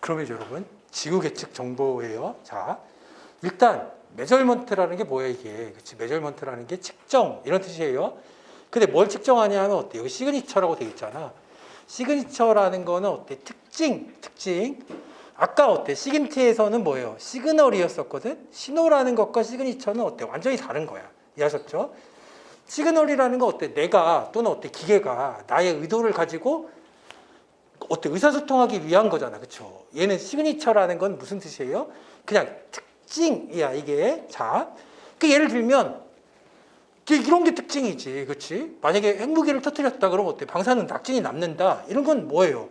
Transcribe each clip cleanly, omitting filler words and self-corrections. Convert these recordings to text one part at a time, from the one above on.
그러면 여러분 지구 계측 정보예요. 자, 일단 메저먼트라는 게 뭐야 이게? 그치? 메저먼트라는 게 측정 이런 뜻이에요. 근데 뭘 측정하냐 하면 어때? 여기 시그니처라고 되어 있잖아. 시그니처라는 거는 어때? 특징. 아까 어때? 시그니처에서는 뭐예요? 시그널이었었거든. 신호라는 것과 시그니처는 어때? 완전히 다른 거야. 이해하셨죠? 시그널이라는 거 어때? 내가 또는 어때? 기계가 나의 의도를 가지고 어때? 의사소통하기 위한 거잖아. 그쵸? 얘는 시그니처라는 건 무슨 뜻이에요? 그냥 특징이야, 이게. 자, 그 예를 들면, 이런 게 특징이지. 그치? 만약에 핵무기를 터뜨렸다 그러면 어때? 방사능 낙진이 남는다. 이런 건 뭐예요?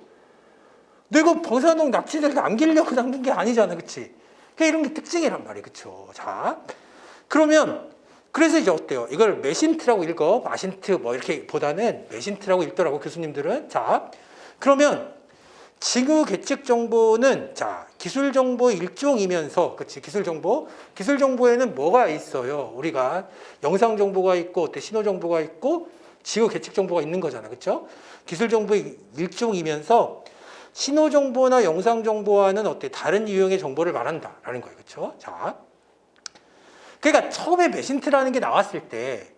내가 방사능 낙진을 남기려고 남긴 게 아니잖아. 그치? 그러니까 이런 게 특징이란 말이에요. 그쵸? 자, 그러면, 그래서 이제 어때요? 이걸 메신트라고 읽어. 마신트 뭐 이렇게 보다는 메신트라고 읽더라고, 교수님들은. 자, 그러면 지구 계측 정보는 자 기술 정보 일종이면서 그치 기술 정보에는 뭐가 있어요? 우리가 영상 정보가 있고 어때 신호 정보가 있고 지구 계측 정보가 있는 거잖아, 그렇죠? 기술 정보의 일종이면서 신호 정보나 영상 정보와는 어때 다른 유형의 정보를 말한다라는 거예요, 그렇죠? 자, 그러니까 처음에 메신트라는 게 나왔을 때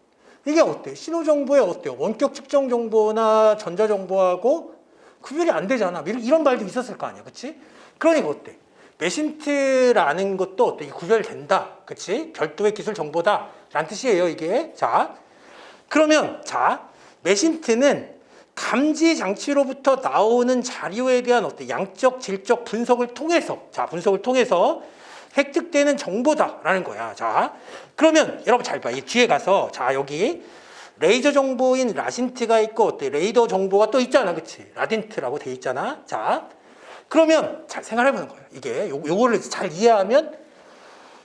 이게 어때? 신호 정보에 어때요? 원격 측정 정보나 전자 정보하고 구별이 안 되잖아. 이런 말도 있었을 거 아니야. 그치? 그러니까 어때? 메신트라는 것도 어때? 구별된다. 그치? 별도의 기술 정보다. 라는 뜻이에요, 이게. 자, 그러면, 자, 메신트는 감지 장치로부터 나오는 자료에 대한 어때? 양적, 질적 분석을 통해서, 자, 분석을 통해서 획득되는 정보다라는 거야. 자, 그러면 여러분 잘 봐. 이 뒤에 가서, 자, 여기 레이저 정보인 라신트가 있고 어때? 레이더 정보가 또 있잖아. 그치? 라딘트라고 돼 있잖아. 자, 그러면 잘 생각해 보는 거예요. 이게 요거를 잘 이해하면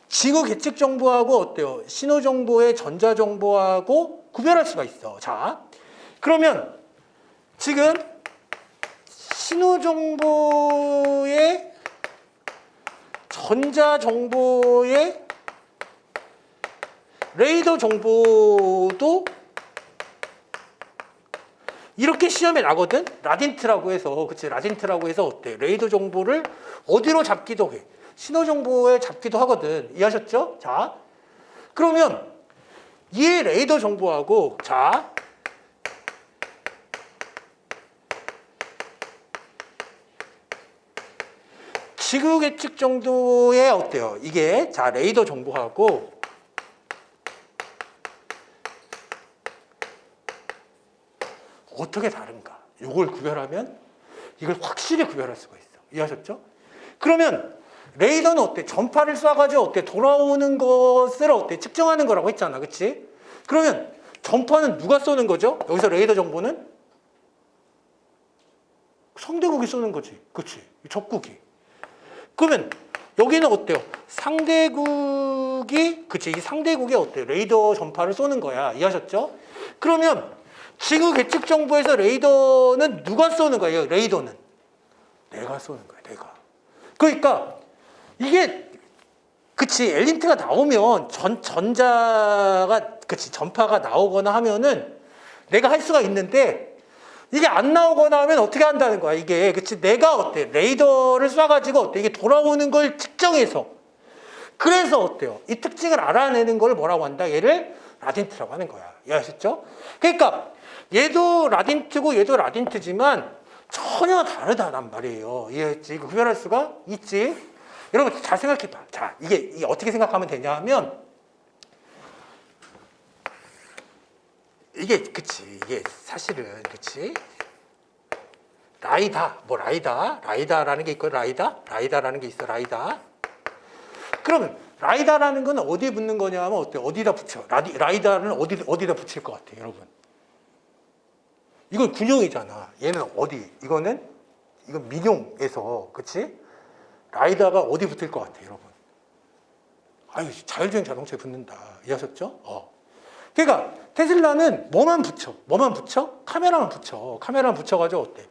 지구 계측 정보하고 어때요? 신호 정보의 전자 정보하고 구별할 수가 있어. 자, 그러면 지금 신호 정보의 전자 정보의 레이더 정보도 이렇게 시험에 나거든? 라딘트라고 해서, 그치? 라딘트라고 해서 어때? 레이더 정보를 어디로 잡기도 해. 신호 정보에 잡기도 하거든. 이해하셨죠? 자, 그러면 이 레이더 정보하고, 자, 지구 계측 정도의 어때요? 이게, 자, 레이더 정보하고, 어떻게 다른가? 이걸 구별하면 이걸 확실히 구별할 수가 있어. 이해하셨죠? 그러면 레이더는 어때? 전파를 쏴가지고 어때? 돌아오는 것을 어때? 측정하는 거라고 했잖아. 그치? 그러면 전파는 누가 쏘는 거죠? 여기서 레이더 정보는? 상대국이 쏘는 거지. 그치? 적국이. 그러면 여기는 어때요? 상대국이, 그치? 이 상대국이 어때요? 레이더 전파를 쏘는 거야. 이해하셨죠? 그러면 지구 계측 정보에서 레이더는 누가 쏘는 거예요? 레이더는 내가 쏘는 거야. 내가. 그러니까 이게 그치 엘린트가 나오면 전자가 그치 전파가 나오거나 하면은 내가 할 수가 있는데 이게 안 나오거나 하면 어떻게 한다는 거야? 이게 그치 내가 어때? 레이더를 쏴가지고 어때? 이게 돌아오는 걸 측정해서 그래서 어때요? 이 특징을 알아내는 걸 뭐라고 한다? 얘를 라딘트라고 하는 거야. 이해하셨죠? 그러니까 얘도 라딘트고 얘도 라딘트지만 전혀 다르다란 말이에요. 이해했지? 이거 구별할 수가 있지? 여러분 잘 생각해봐. 자, 이게 어떻게 생각하면 되냐 하면 이게 그치 이게 사실은 그치 라이다라는 게 있고 라이다라는 게 있어. 라이다. 그러면 라이다라는 건 어디에 붙는 거냐 하면 어때? 어디다 붙여? 라이다는 어디다 붙일 것 같아, 여러분? 이건 군용이잖아. 얘는 어디? 이건 민용에서, 그치? 라이다가 어디 붙을 것 같아, 여러분? 아유, 자율주행 자동차에 붙는다. 이해하셨죠? 그러니까 테슬라는 뭐만 붙여? 카메라만 붙여. 카메라만 붙여가지고 어때?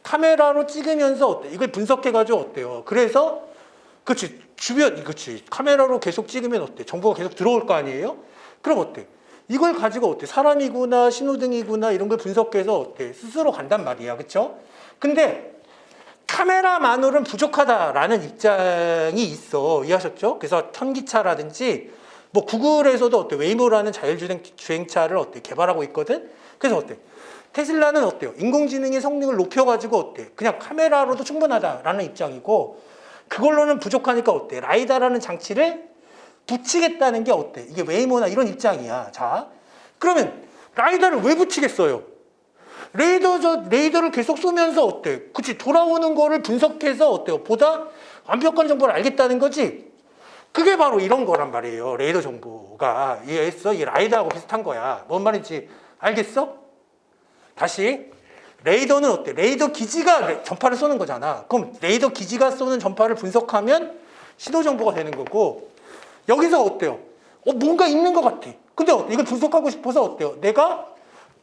카메라로 찍으면서 어때? 이걸 분석해가지고 어때요? 그래서 그치 주변 그치 카메라로 계속 찍으면 어때? 정보가 계속 들어올 거 아니에요? 그럼 어때? 이걸 가지고 어때? 사람이구나 신호등이구나 이런 걸 분석해서 어때? 스스로 간단 말이야, 그쵸? 근데 카메라만으로는 부족하다라는 입장이 있어. 이해하셨죠? 그래서 현기차라든지 뭐 구글에서도 어때 웨이모라는 자율주행차를 어때 개발하고 있거든. 그래서 어때 테슬라는 어때요? 인공지능의 성능을 높여가지고 어때 그냥 카메라로도 충분하다라는 입장이고, 그걸로는 부족하니까 어때 라이다라는 장치를 붙이겠다는 게 어때 이게 웨이모나 이런 입장이야. 자, 그러면 라이다를 왜 붙이겠어요? 레이더를 계속 쏘면서 어때? 그치, 돌아오는 거를 분석해서 어때요? 보다 완벽한 정보를 알겠다는 거지. 그게 바로 이런 거란 말이에요. 레이더 정보가. 이해했어? 이 라이더하고 비슷한 거야. 뭔 말인지 알겠어? 다시. 레이더는 어때? 레이더 기지가 전파를 쏘는 거잖아. 그럼 레이더 기지가 쏘는 전파를 분석하면 신호 정보가 되는 거고, 여기서 어때요? 뭔가 있는 것 같아. 근데 어때? 이걸 분석하고 싶어서 어때요? 내가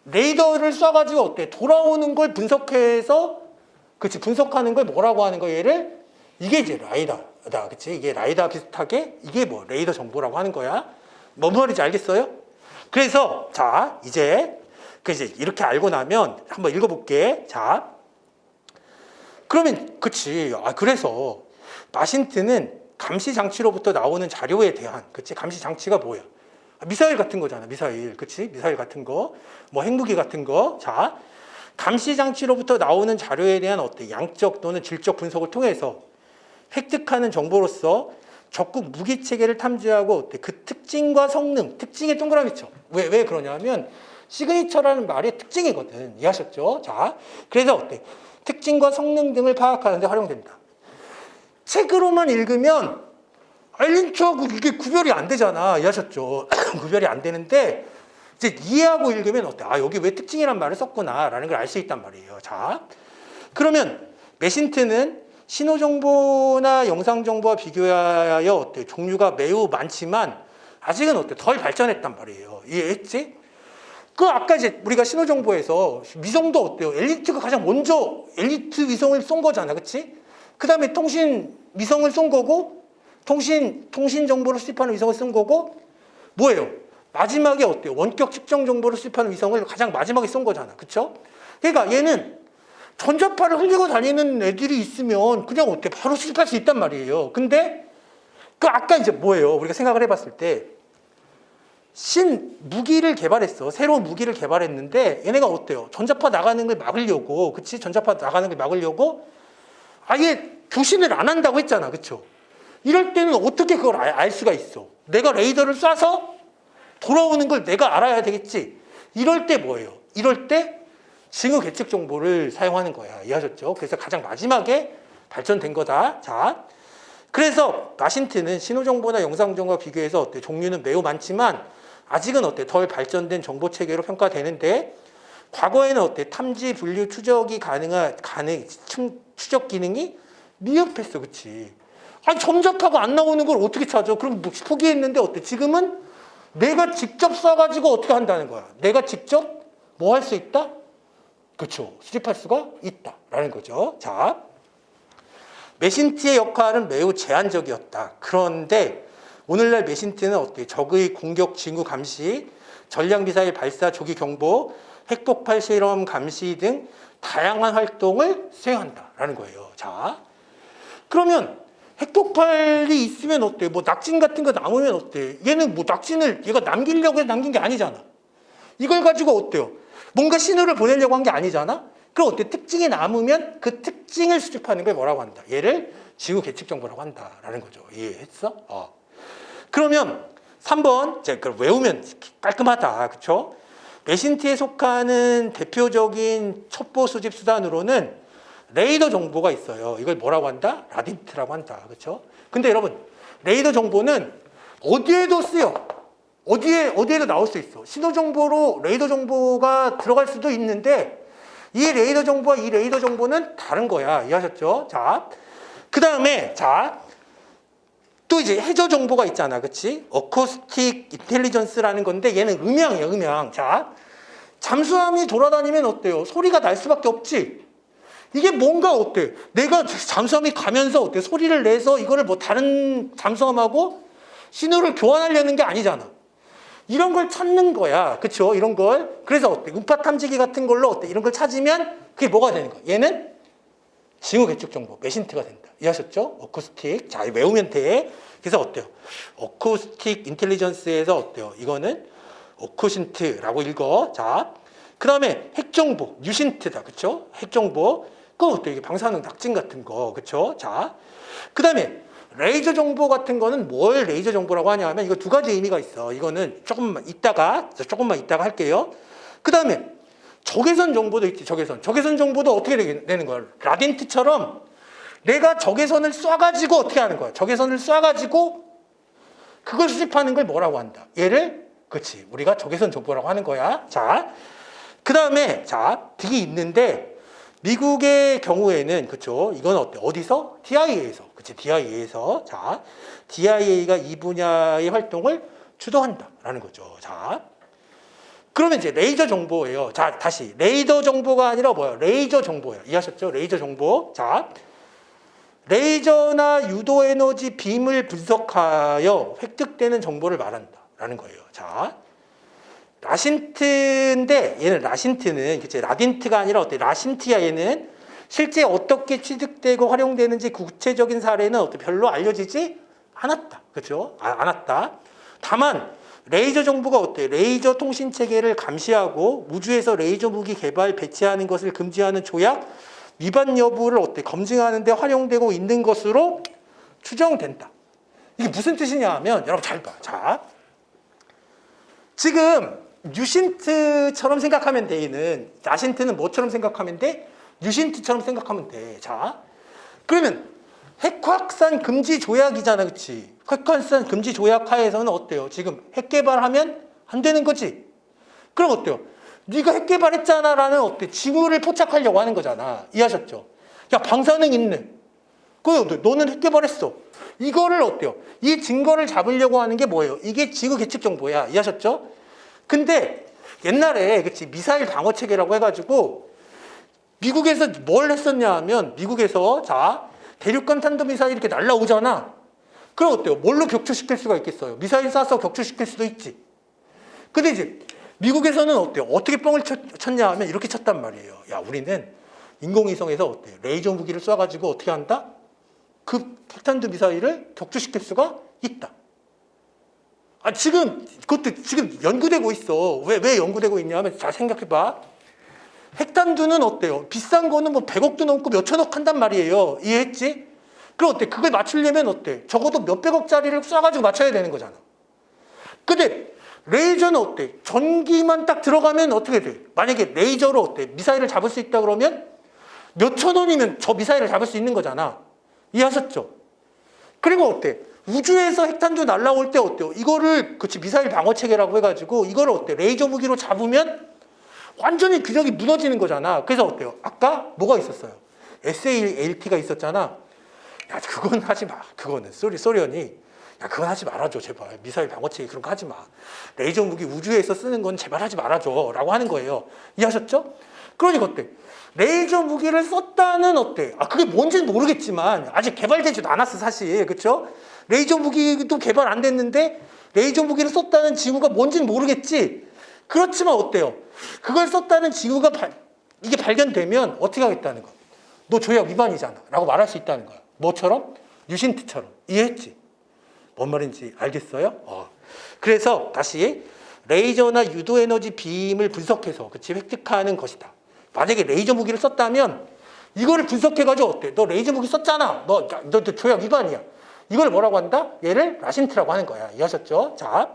레이더를 쏴가지고 어때? 돌아오는 걸 분석해서, 그치? 분석하는 걸 뭐라고 하는 거, 얘를? 이게 이제 라이다다. 그치? 이게 라이다 비슷하게, 이게 뭐 레이더 정보라고 하는 거야. 뭔 말인지 알겠어요? 그래서, 자, 이제 이렇게 알고 나면 한번 읽어볼게. 자. 그러면, 그치. 그래서, 마신트는 감시 장치로부터 나오는 자료에 대한, 그치? 감시 장치가 뭐야? 미사일 같은 거잖아. 미사일. 그치? 미사일 같은 거. 뭐 핵무기 같은 거. 자, 감시 장치로부터 나오는 자료에 대한 어때? 양적 또는 질적 분석을 통해서 획득하는 정보로서 적국 무기 체계를 탐지하고 어때? 그 특징과 성능, 특징에 동그라미 쳐. 왜 그러냐면 시그니처라는 말이 특징이거든. 이해하셨죠? 자, 그래서 어때? 특징과 성능 등을 파악하는 데 활용된다. 책으로만 읽으면 알린초하고 이게 구별이 안 되잖아. 이해하셨죠? 구별이 안 되는데 이제 이해하고 읽으면 어때? 여기 왜 특징이란 말을 썼구나라는 걸 알 수 있단 말이에요. 자, 그러면 메신트는 신호 정보나 영상 정보와 비교하여 어때? 종류가 매우 많지만 아직은 어때? 덜 발전했단 말이에요. 이해했지? 아까 이제 우리가 신호 정보에서 위성도 어때요? 엘리트가 가장 먼저 엘리트 위성을 쏜 거잖아, 그렇지? 그 다음에 통신 위성을 쏜 거고. 통신 정보를 수집하는 위성을 쓴 거고, 뭐예요? 마지막에 어때요? 원격 측정 정보를 수집하는 위성을 가장 마지막에 쏜 거잖아. 그쵸? 그러니까 얘는 전자파를 흘리고 다니는 애들이 있으면 그냥 어때? 바로 수집할 수 있단 말이에요. 근데 아까 이제 뭐예요? 우리가 생각을 해봤을 때 무기를 개발했어. 새로운 무기를 개발했는데 얘네가 어때요? 전자파 나가는 걸 막으려고, 그치? 전자파 나가는 걸 막으려고 아예 교신을 안 한다고 했잖아. 그쵸? 이럴 때는 어떻게 그걸 알 수가 있어? 내가 레이더를 쏴서 돌아오는 걸 내가 알아야 되겠지. 이럴 때 뭐예요? 이럴 때 징후 계측 정보를 사용하는 거야. 이해하셨죠? 그래서 가장 마지막에 발전된 거다. 자, 그래서 마신트는 신호 정보나 영상 정보와 비교해서 어때? 종류는 매우 많지만 아직은 어때? 덜 발전된 정보 체계로 평가되는데, 과거에는 어때? 탐지, 분류, 추적이 추적 기능이 미흡했어. 그치? 전자파가 안 나오는 걸 어떻게 찾아? 그럼 포기했는데 어때? 지금은 내가 직접 쏴가지고 어떻게 한다는 거야? 내가 직접 뭐 할 수 있다? 그렇죠. 수집할 수가 있다라는 거죠. 자, 메신트의 역할은 매우 제한적이었다. 그런데 오늘날 메신트는 어때? 적의 공격 징후 감시, 전략 미사일 발사 조기 경보, 핵폭발 실험 감시 등 다양한 활동을 수행한다라는 거예요. 자, 그러면 핵폭발이 있으면 어때? 뭐 낙진 같은 거 남으면 어때? 얘는 뭐 낙진을 얘가 남기려고 해서 남긴 게 아니잖아. 이걸 가지고 어때요? 뭔가 신호를 보내려고 한 게 아니잖아. 그럼 어때? 특징이 남으면 그 특징을 수집하는 걸 뭐라고 한다? 얘를 징후 계측 정보라고 한다라는 거죠. 이해했어? 그러면 3번 그걸 외우면 깔끔하다. 그렇죠? 메신트에 속하는 대표적인 첩보 수집 수단으로는 레이더 정보가 있어요. 이걸 뭐라고 한다? 라디트라고 한다. 그렇죠? 근데 여러분, 레이더 정보는 어디에도 쓰여. 어디에도 나올 수 있어. 신호 정보로 레이더 정보가 들어갈 수도 있는데 이 레이더 정보와 이 레이더 정보는 다른 거야. 이해하셨죠? 자, 그 다음에 또 이제 해저 정보가 있잖아. 그치? 어쿠스틱 인텔리전스라는 건데 얘는 음향이야, 음향. 자, 잠수함이 돌아다니면 어때요? 소리가 날 수밖에 없지. 이게 뭔가 어때? 내가 잠수함이 가면서 어때? 소리를 내서 이거를 뭐 다른 잠수함하고 신호를 교환하려는 게 아니잖아. 이런 걸 찾는 거야. 그쵸? 이런 걸. 그래서 어때? 음파 탐지기 같은 걸로 어때? 이런 걸 찾으면 그게 뭐가 되는 거야? 얘는 징후 계측 정보, 메신트가 된다. 이해하셨죠? 어쿠스틱. 자, 외우면 돼. 그래서 어때요? 어쿠스틱 인텔리전스에서 어때요? 이거는 어쿠신트라고 읽어. 자, 그 다음에 핵정보, 뉴신트다. 그쵸? 핵정보. 그건 어때요? 이게 방사능 낙진 같은 거. 그쵸? 자, 그 다음에 레이저 정보 같은 거는 뭘 레이저 정보라고 하냐 하면 이거 두 가지 의미가 있어. 이거는 조금만 이따가 할게요. 그 다음에 적외선 정보도 있지. 적외선 정보도 어떻게 되는 거야? 라딘트처럼 내가 적외선을 쏴가지고 어떻게 하는 거야? 적외선을 쏴가지고 그걸 수집하는 걸 뭐라고 한다? 얘를 그렇지. 우리가 적외선 정보라고 하는 거야. 자, 그 다음에 자 득이 있는데 미국의 경우에는 그렇죠. 이건 어때? 어디서? DIA에서. 그렇지. DIA에서. 자, DIA가 이 분야의 활동을 주도한다라는 거죠. 자, 그러면 이제 레이저 정보예요. 자, 다시 레이더 정보가 아니라 뭐야? 레이저 정보예요. 이해하셨죠? 레이저 정보. 자, 레이저나 유도 에너지 빔을 분석하여 획득되는 정보를 말한다라는 거예요. 자, 라신트인데 얘는 라신트는 그치 라딘트가 아니라 어때? 라신트야 얘는 실제 어떻게 취득되고 활용되는지 구체적인 사례는 어때? 별로 알려지지 않았다. 그렇죠? 않았다. 다만 레이저 정보가 어때? 레이저 통신 체계를 감시하고 우주에서 레이저 무기 개발 배치하는 것을 금지하는 조약 위반 여부를 어때? 검증하는 데 활용되고 있는 것으로 추정된다. 이게 무슨 뜻이냐 하면 여러분 잘 봐. 자, 지금 뉴신트처럼 생각하면 돼. 얘는 라신트는 뭐처럼 생각하면 돼? 뉴신트처럼 생각하면 돼. 자, 그러면 핵 확산 금지 조약이잖아, 그렇지? 핵 확산 금지 조약 하에서는 어때요? 지금 핵 개발하면 안 되는 거지. 그럼 어때요? 네가 핵 개발했잖아라는 어때? 징후를 포착하려고 하는 거잖아. 이해하셨죠? 야, 방사능 있네. 그 너는 핵 개발했어. 이거를 어때요? 이 증거를 잡으려고 하는 게 뭐예요? 이게 징후 계측 정보야. 이해하셨죠? 근데 옛날에 그치 미사일 방어 체계라고 해가지고 미국에서 뭘 했었냐 하면 미국에서 자 대륙간 탄도 미사일 이렇게 날라오잖아. 그럼 어때요? 뭘로 격추시킬 수가 있겠어요? 미사일 쏴서 격추시킬 수도 있지. 근데 이제 미국에서는 어때요? 어떻게 뻥을 쳤냐 하면 이렇게 쳤단 말이에요. 야, 우리는 인공위성에서 어때요? 레이저 무기를 쏴가지고 어떻게 한다? 그 핵탄두 미사일을 격추시킬 수가 있다. 아, 지금 그것도 지금 연구되고 있어. 왜 연구되고 있냐면 잘 생각해봐. 핵탄두는 어때요? 비싼 거는 뭐 100억도 넘고 몇천억 한단 말이에요. 이해했지? 그럼 어때? 그걸 맞추려면 어때? 적어도 몇백억짜리를 쏴가지고 맞춰야 되는 거잖아. 근데 레이저는 어때? 전기만 딱 들어가면 어떻게 돼? 만약에 레이저로 어때? 미사일을 잡을 수 있다 그러면 몇천 원이면 저 미사일을 잡을 수 있는 거잖아. 이해하셨죠? 그리고 어때? 우주에서 핵탄두 날라올 때 어때요? 이거를 그치 미사일 방어 체계라고 해가지고 이거를 어때? 레이저 무기로 잡으면 완전히 균형이 무너지는 거잖아. 그래서 어때요? 아까 뭐가 있었어요? SALT가 있었잖아. 야, 그건 하지 마. 그거는 소련이 야, 그건 하지 말아줘 제발. 미사일 방어 체계 그런 거 하지 마. 레이저 무기 우주에서 쓰는 건 제발 하지 말아줘 라고 하는 거예요. 이해하셨죠? 그러니까 어때? 레이저 무기를 썼다는 어때? 아, 그게 뭔지는 모르겠지만 아직 개발되지도 않았어 사실. 그렇죠? 레이저 무기도 개발 안 됐는데 레이저 무기를 썼다는 징후가 뭔지는 모르겠지. 그렇지만 어때요? 그걸 썼다는 징후가 이게 발견되면 어떻게 하겠다는 거야? 너 조약 위반이잖아 라고 말할 수 있다는 거야. 뭐처럼? 뉴신트처럼. 이해했지? 뭔 말인지 알겠어요? 그래서 다시 레이저나 유도 에너지 빔을 분석해서 그치 획득하는 것이다. 만약에 레이저 무기를 썼다면 이거를 분석해가지고 어때? 너 레이저 무기 썼잖아. 너 조약 위반이야. 이걸 뭐라고 한다? 얘를 라신트라고 하는 거야. 이해하셨죠? 자,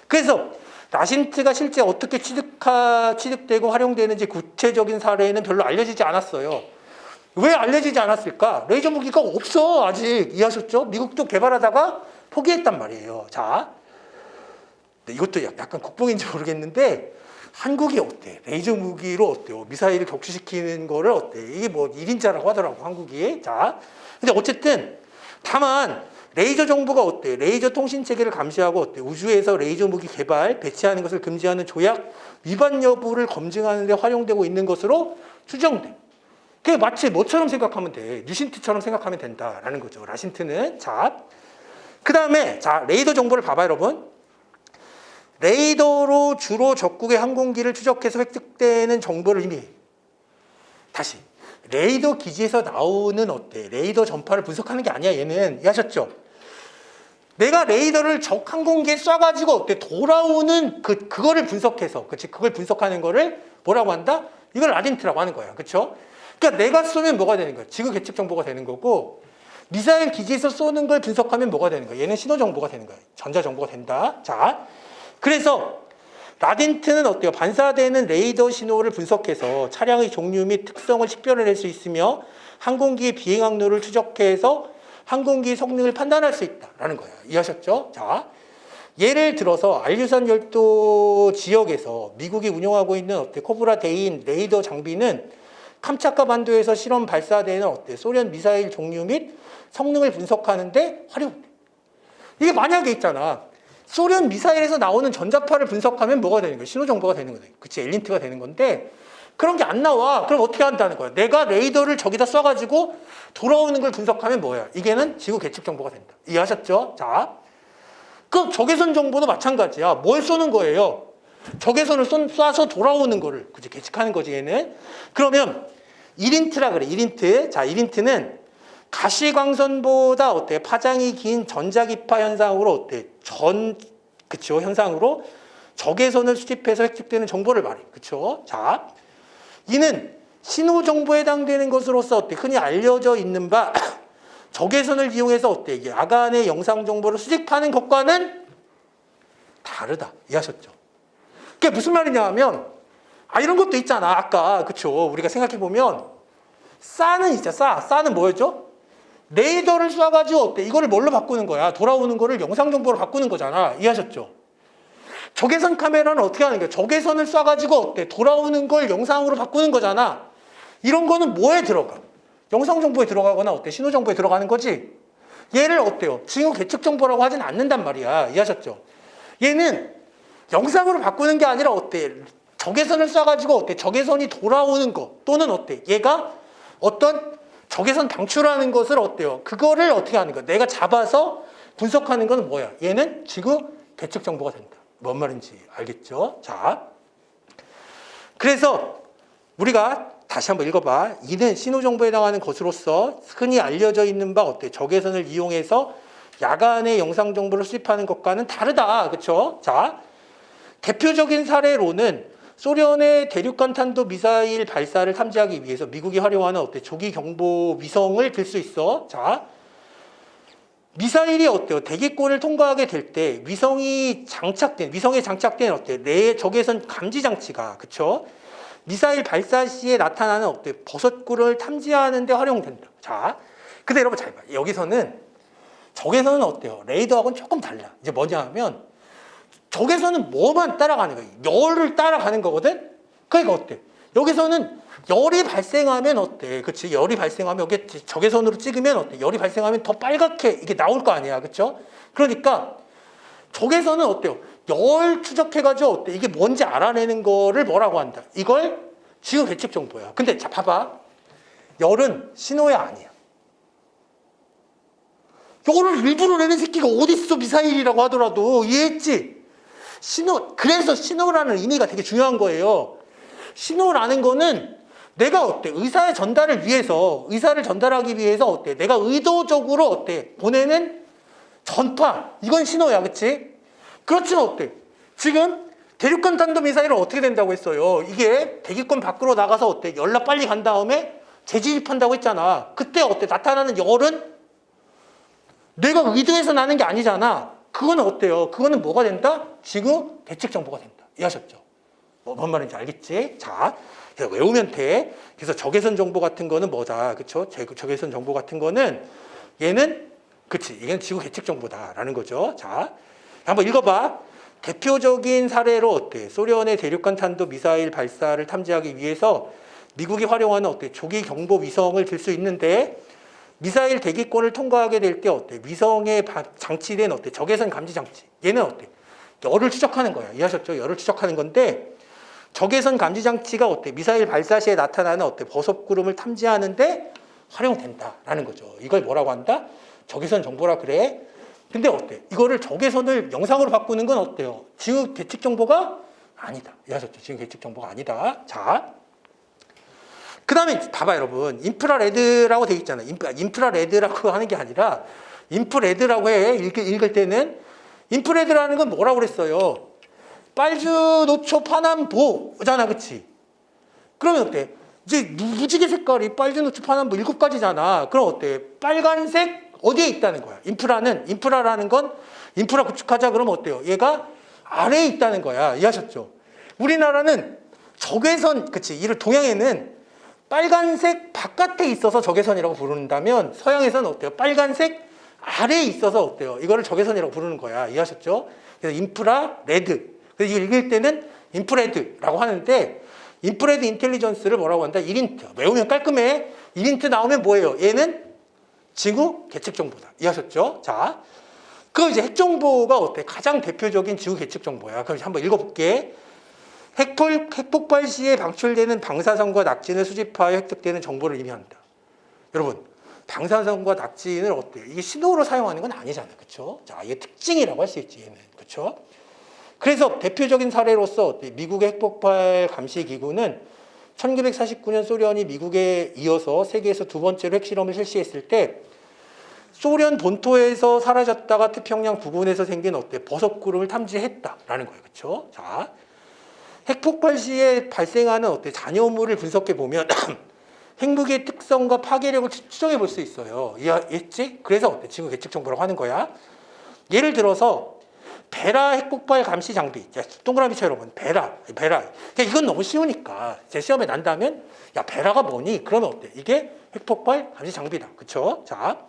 그래서 라신트가 실제 어떻게 취득되고 활용되는지 구체적인 사례는 별로 알려지지 않았어요. 왜 알려지지 않았을까? 레이저 무기가 없어 아직. 이해하셨죠? 미국도 개발하다가 포기했단 말이에요. 자, 이것도 약간 국뽕인지 모르겠는데 한국이 어때? 레이저 무기로 어때요? 미사일을 격추시키는 거를 어때? 이게 뭐 1인자라고 하더라고 한국이. 자, 근데 어쨌든 다만 레이저 정보가 어때? 레이저 통신 체계를 감시하고 어때? 우주에서 레이저 무기 개발, 배치하는 것을 금지하는 조약 위반 여부를 검증하는 데 활용되고 있는 것으로 추정돼. 그게 마치 뭐처럼 생각하면 돼? 뉴신트처럼 생각하면 된다라는 거죠. 라신트는. 자, 그 다음에 자 레이더 정보를 봐봐요, 여러분. 레이더로 주로 적국의 항공기를 추적해서 획득되는 정보를 의미해. 다시 레이더 기지에서 나오는 어때? 레이더 전파를 분석하는 게 아니야, 얘는. 이해하셨죠? 내가 레이더를 적 항공기에 쏴가지고 어때? 돌아오는 그거를 분석해서, 그치? 그걸 분석하는 거를 뭐라고 한다? 이걸 라딘트라고 하는 거야. 그쵸? 그러니까 내가 쏘면 뭐가 되는 거야? 지구 계측 정보가 되는 거고, 미사일 기지에서 쏘는 걸 분석하면 뭐가 되는 거야? 얘는 신호 정보가 되는 거야. 전자 정보가 된다. 자, 그래서 라딘트는 어때요? 반사되는 레이더 신호를 분석해서 차량의 종류 및 특성을 식별해낼 수 있으며 항공기의 비행 항로를 추적해서 항공기의 성능을 판단할 수 있다라는 거예요. 이해하셨죠? 자, 예를 들어서 알류산 열도 지역에서 미국이 운영하고 있는 어때? 코브라 대인 레이더 장비는 캄차카 반도에서 실험 발사되는 어때? 소련 미사일 종류 및 성능을 분석하는데 활용돼. 이게 만약에 있잖아. 소련 미사일에서 나오는 전자파를 분석하면 뭐가 되는 거야? 신호 정보가 되는 거야. 그치? 엘린트가 되는 건데 그런 게 안 나와. 그럼 어떻게 한다는 거야? 내가 레이더를 저기다 쏴가지고 돌아오는 걸 분석하면 뭐야? 이게는 지구 계측 정보가 된다. 이해하셨죠? 자, 그럼 적외선 정보도 마찬가지야. 뭘 쏘는 거예요? 적외선을 쏴서 돌아오는 거를 그치? 계측하는 거지 얘는. 그러면 1인트라 그래. 1인트. 자, 1인트는 가시광선보다 어때? 파장이 긴 전자기파 현상으로 어때? 그쵸? 현상으로 적외선을 수집해서 획득되는 정보를 말해. 그쵸? 자, 이는 신호 정보에 해당되는 것으로서 어때? 흔히 알려져 있는 바 적외선을 이용해서 어때? 이게 야간의 영상 정보를 수집하는 것과는 다르다. 이해하셨죠? 그게 무슨 말이냐 하면 이런 것도 있잖아. 아까 그쵸? 우리가 생각해 보면 싸는 있죠. 싸는 뭐였죠? 레이더를 쏴가지고 어때? 이거를 뭘로 바꾸는 거야? 돌아오는 거를 영상 정보로 바꾸는 거잖아. 이해하셨죠? 적외선 카메라는 어떻게 하는 거야? 적외선을 쏴가지고 어때? 돌아오는 걸 영상으로 바꾸는 거잖아. 이런 거는 뭐에 들어가? 영상 정보에 들어가거나 어때? 신호 정보에 들어가는 거지. 얘를 어때요? 지구 계측 정보라고 하진 않는단 말이야. 이해하셨죠? 얘는 영상으로 바꾸는 게 아니라 어때? 적외선을 쏴가지고 어때? 적외선이 돌아오는 거 또는 어때? 얘가 어떤 적외선 방출하는 것을 어때요? 그거를 어떻게 하는 거야? 내가 잡아서 분석하는 건 뭐야? 얘는 지구 계측 정보가 된다. 뭔 말인지 알겠죠? 자, 그래서 우리가 다시 한번 읽어봐. 이는 신호 정보에 해당하는 것으로서 흔히 알려져 있는 바 어때? 적외선을 이용해서 야간의 영상 정보를 수집하는 것과는 다르다. 그렇죠? 자, 대표적인 사례로는 소련의 대륙간 탄도 미사일 발사를 탐지하기 위해서 미국이 활용하는 어때? 조기 경보 위성을 들 수 있어. 자, 미사일이 어때요? 대기권을 통과하게 될 때 위성에 장착된 어때? 내 적외선 감지 장치가 그쵸? 미사일 발사 시에 나타나는 어때? 버섯구를 탐지하는 데 활용된다. 자, 근데 여러분 잘 봐. 여기서는 적외선은 어때요? 레이더하고는 조금 달라. 이제 뭐냐 하면 적외선은 뭐만 따라가는 거예요? 열을 따라가는 거거든? 그러니까 어때? 여기서는 열이 발생하면 어때? 그치? 열이 발생하면 여기 적외선으로 찍으면 어때? 열이 발생하면 더 빨갛게 이게 나올 거 아니야. 그쵸? 그러니까 적외선은 어때요? 열 추적해가지고 어때? 이게 뭔지 알아내는 거를 뭐라고 한다? 이걸 지구 계측 정보야. 근데 자, 봐봐. 열은 신호야 아니야. 열을 일부러 내는 새끼가 어딨어? 미사일이라고 하더라도. 이해했지? 그래서 신호라는 의미가 되게 중요한 거예요. 신호라는 거는 내가 어때? 의사를 전달하기 위해서 어때? 내가 의도적으로 어때? 보내는 전파. 이건 신호야. 그치? 그렇지만 어때? 지금 대륙간 탄도 미사일은 어떻게 된다고 했어요? 이게 대기권 밖으로 나가서 어때? 연락 빨리 간 다음에 재진입한다고 했잖아. 그때 어때? 나타나는 열은 내가 의도해서 나는 게 아니잖아. 그거는 어때요? 그거는 뭐가 된다? 지구 계측 정보가 된다. 이해하셨죠? 뭔 말인지 알겠지? 자, 외우면 돼. 그래서 적외선 정보 같은 거는 뭐다? 그쵸? 적외선 정보 같은 거는 얘는 그치? 이건 지구 계측 정보다라는 거죠. 자, 한번 읽어봐. 대표적인 사례로 어때? 소련의 대륙간 탄도 미사일 발사를 탐지하기 위해서 미국이 활용하는 어때? 조기 경보 위성을 들 수 있는데 미사일 대기권을 통과하게 될 때 어때? 위성에 장치된 어때? 적외선 감지 장치. 얘는 어때? 열을 추적하는 거야. 이해하셨죠? 열을 추적하는 건데 적외선 감지 장치가 어때? 미사일 발사 시에 나타나는 어때? 버섯구름을 탐지하는데 활용된다라는 거죠. 이걸 뭐라고 한다? 적외선 정보라 그래. 근데 어때? 이거를 적외선을 영상으로 바꾸는 건 어때요? 지구 계측 정보가 아니다. 이해하셨죠? 지구 계측 정보가 아니다. 자, 그 다음에 봐봐 여러분. 인프라레드라고 되어 있잖아요. 인프라레드라고 하는 게 아니라 인프레드라고 해. 읽을 때는. 인프레드라는 건 뭐라고 그랬어요? 빨주, 노초, 파남보잖아. 그치? 그러면 어때? 이제 무지개 색깔이 빨주, 노초, 파남보 7가지잖아. 그럼 어때? 빨간색 어디에 있다는 거야? 인프라라는 건 인프라 구축하자 그러면 어때요? 얘가 아래에 있다는 거야. 이해하셨죠? 우리나라는 적외선, 그치? 이를 동양에는 빨간색 바깥에 있어서 적외선이라고 부른다면 서양에서는 어때요? 빨간색 아래에 있어서 어때요? 이거를 적외선이라고 부르는 거야. 이해하셨죠? 그래서 인프라레드. 그래서 이걸 읽을 때는 인프레드라고 하는데 인프레드 인텔리전스를 뭐라고 한다? 1인트. 외우면 깔끔해. 1인트 나오면 뭐예요? 얘는 지구 계측 정보다. 이해하셨죠? 자, 그 이제 핵 정보가 어때? 가장 대표적인 지구 계측 정보야. 그럼 한번 읽어볼게. 핵폭발 시에 방출되는 방사선과 낙진을 수집하여 획득되는 정보를 의미한다. 여러분, 방사선과 낙진을 어때요? 이게 신호로 사용하는 건 아니잖아요. 그쵸? 자, 이게 특징이라고 할 수 있지, 얘는. 그쵸? 그래서 대표적인 사례로서 어때? 미국의 핵폭발 감시기구는 1949년 소련이 미국에 이어서 세계에서 2번째로 핵실험을 실시했을 때 소련 본토에서 사라졌다가 태평양 부근에서 생긴 어때? 버섯구름을 탐지했다라는 거예요. 그쵸? 자, 핵폭발 시에 발생하는 어때? 잔여물을 분석해 보면 핵무기의 특성과 파괴력을 추정해 볼 수 있어요. 이해했지? 그래서 어때? 지구 계측 정보라고 하는 거야. 예를 들어서 베라 핵폭발 감시 장비. 동그라미 쳐 여러분. 베라. 이건 너무 쉬우니까 제 시험에 난다면 야 베라가 뭐니? 그러면 어때? 이게 핵폭발 감시 장비다. 그쵸? 자,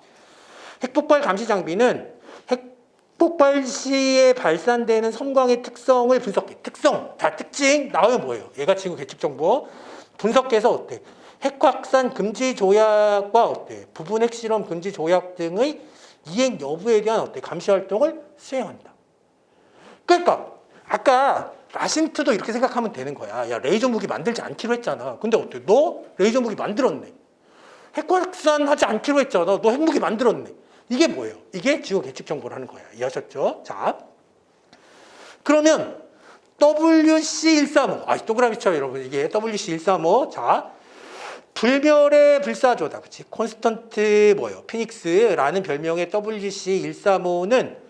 핵폭발 감시 장비는 핵폭발 시에 발산되는 섬광의 특성을 분석해. 특징 나오면 뭐예요? 얘가 지구 계측 정보 분석해서 어때? 핵 확산 금지 조약과 어때? 부분 핵실험 금지 조약 등의 이행 여부에 대한 어때? 감시 활동을 수행한다. 그러니까 아까 라신트도 이렇게 생각하면 되는 거야. 야 레이저 무기 만들지 않기로 했잖아. 근데 어때? 너 레이저 무기 만들었네. 핵 확산하지 않기로 했잖아. 너 핵무기 만들었네. 이게 뭐예요? 이게 지구 계측 정보라는 거야. 이해하셨죠? 자, 그러면 WC135. 동그라미 쳐 여러분. 이게 WC135. 자, 불멸의 불사조다. 그치? 콘스턴트 피닉스라는 별명의 WC135는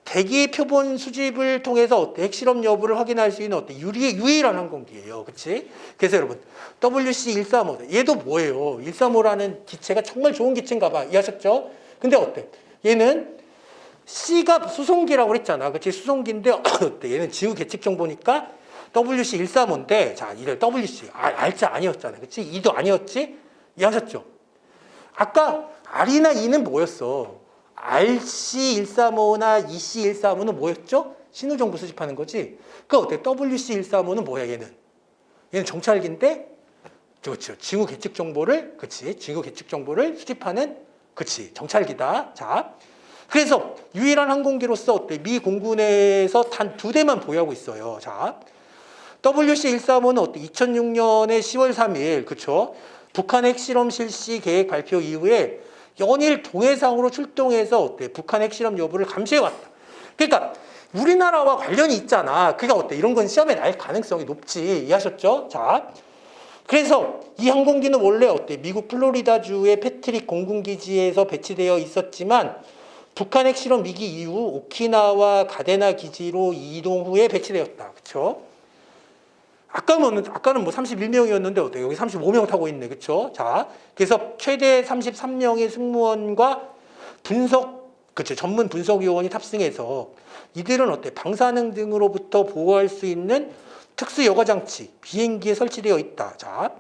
대기 표본 수집을 통해서 어때? 핵실험 여부를 확인할 수 있는 어때? 유일한 항공기예요. 그치? 그래서 여러분, WC135. 얘도 뭐예요? 135라는 기체가 정말 좋은 기체인가 봐. 이해하셨죠? 근데 어때? 얘는 C가 수송기라고 그랬잖아. 그치? 수송기인데 어때? 얘는 지구 계측 정보니까 WC135인데 자, 이들 WC R자 아니었잖아. 그치? E도 아니었지? 이해하셨죠? 아까 R이나 E는 뭐였어? RC135나 EC135는 뭐였죠? 신호정보 수집하는 거지. 그 어때? WC135는 뭐야 얘는? 얘는 정찰기인데 그렇죠. 지구 계측 정보를 지구 계측 정보를 수집하는 정찰기다. 자, 그래서 유일한 항공기로서 어때? 미 공군에서 단 2대만 보유하고 있어요. 자, WC135는 어때? 2006년에 10월 3일, 그쵸? 북한 핵실험 실시 계획 발표 이후에 연일 동해상으로 출동해서 어때? 북한 핵실험 여부를 감시해왔다. 그러니까 우리나라와 관련이 있잖아. 그러니까 어때? 이런 건 시험에 날 가능성이 높지. 이해하셨죠? 자, 그래서 이 항공기는 원래 어때? 미국 플로리다주의 패트릭 공군기지에서 배치되어 있었지만 북한 핵실험 위기 이후 오키나와 가데나 기지로 이동 후에 배치되었다. 그쵸? 아까는 31명이었는데 어때요? 여기 35명 타고 있네. 그쵸? 자, 그래서 최대 33명의 승무원과 전문 분석요원이 탑승해서 이들은 어때? 방사능 등으로부터 보호할 수 있는 특수 여과 장치, 비행기에 설치되어 있다. 자,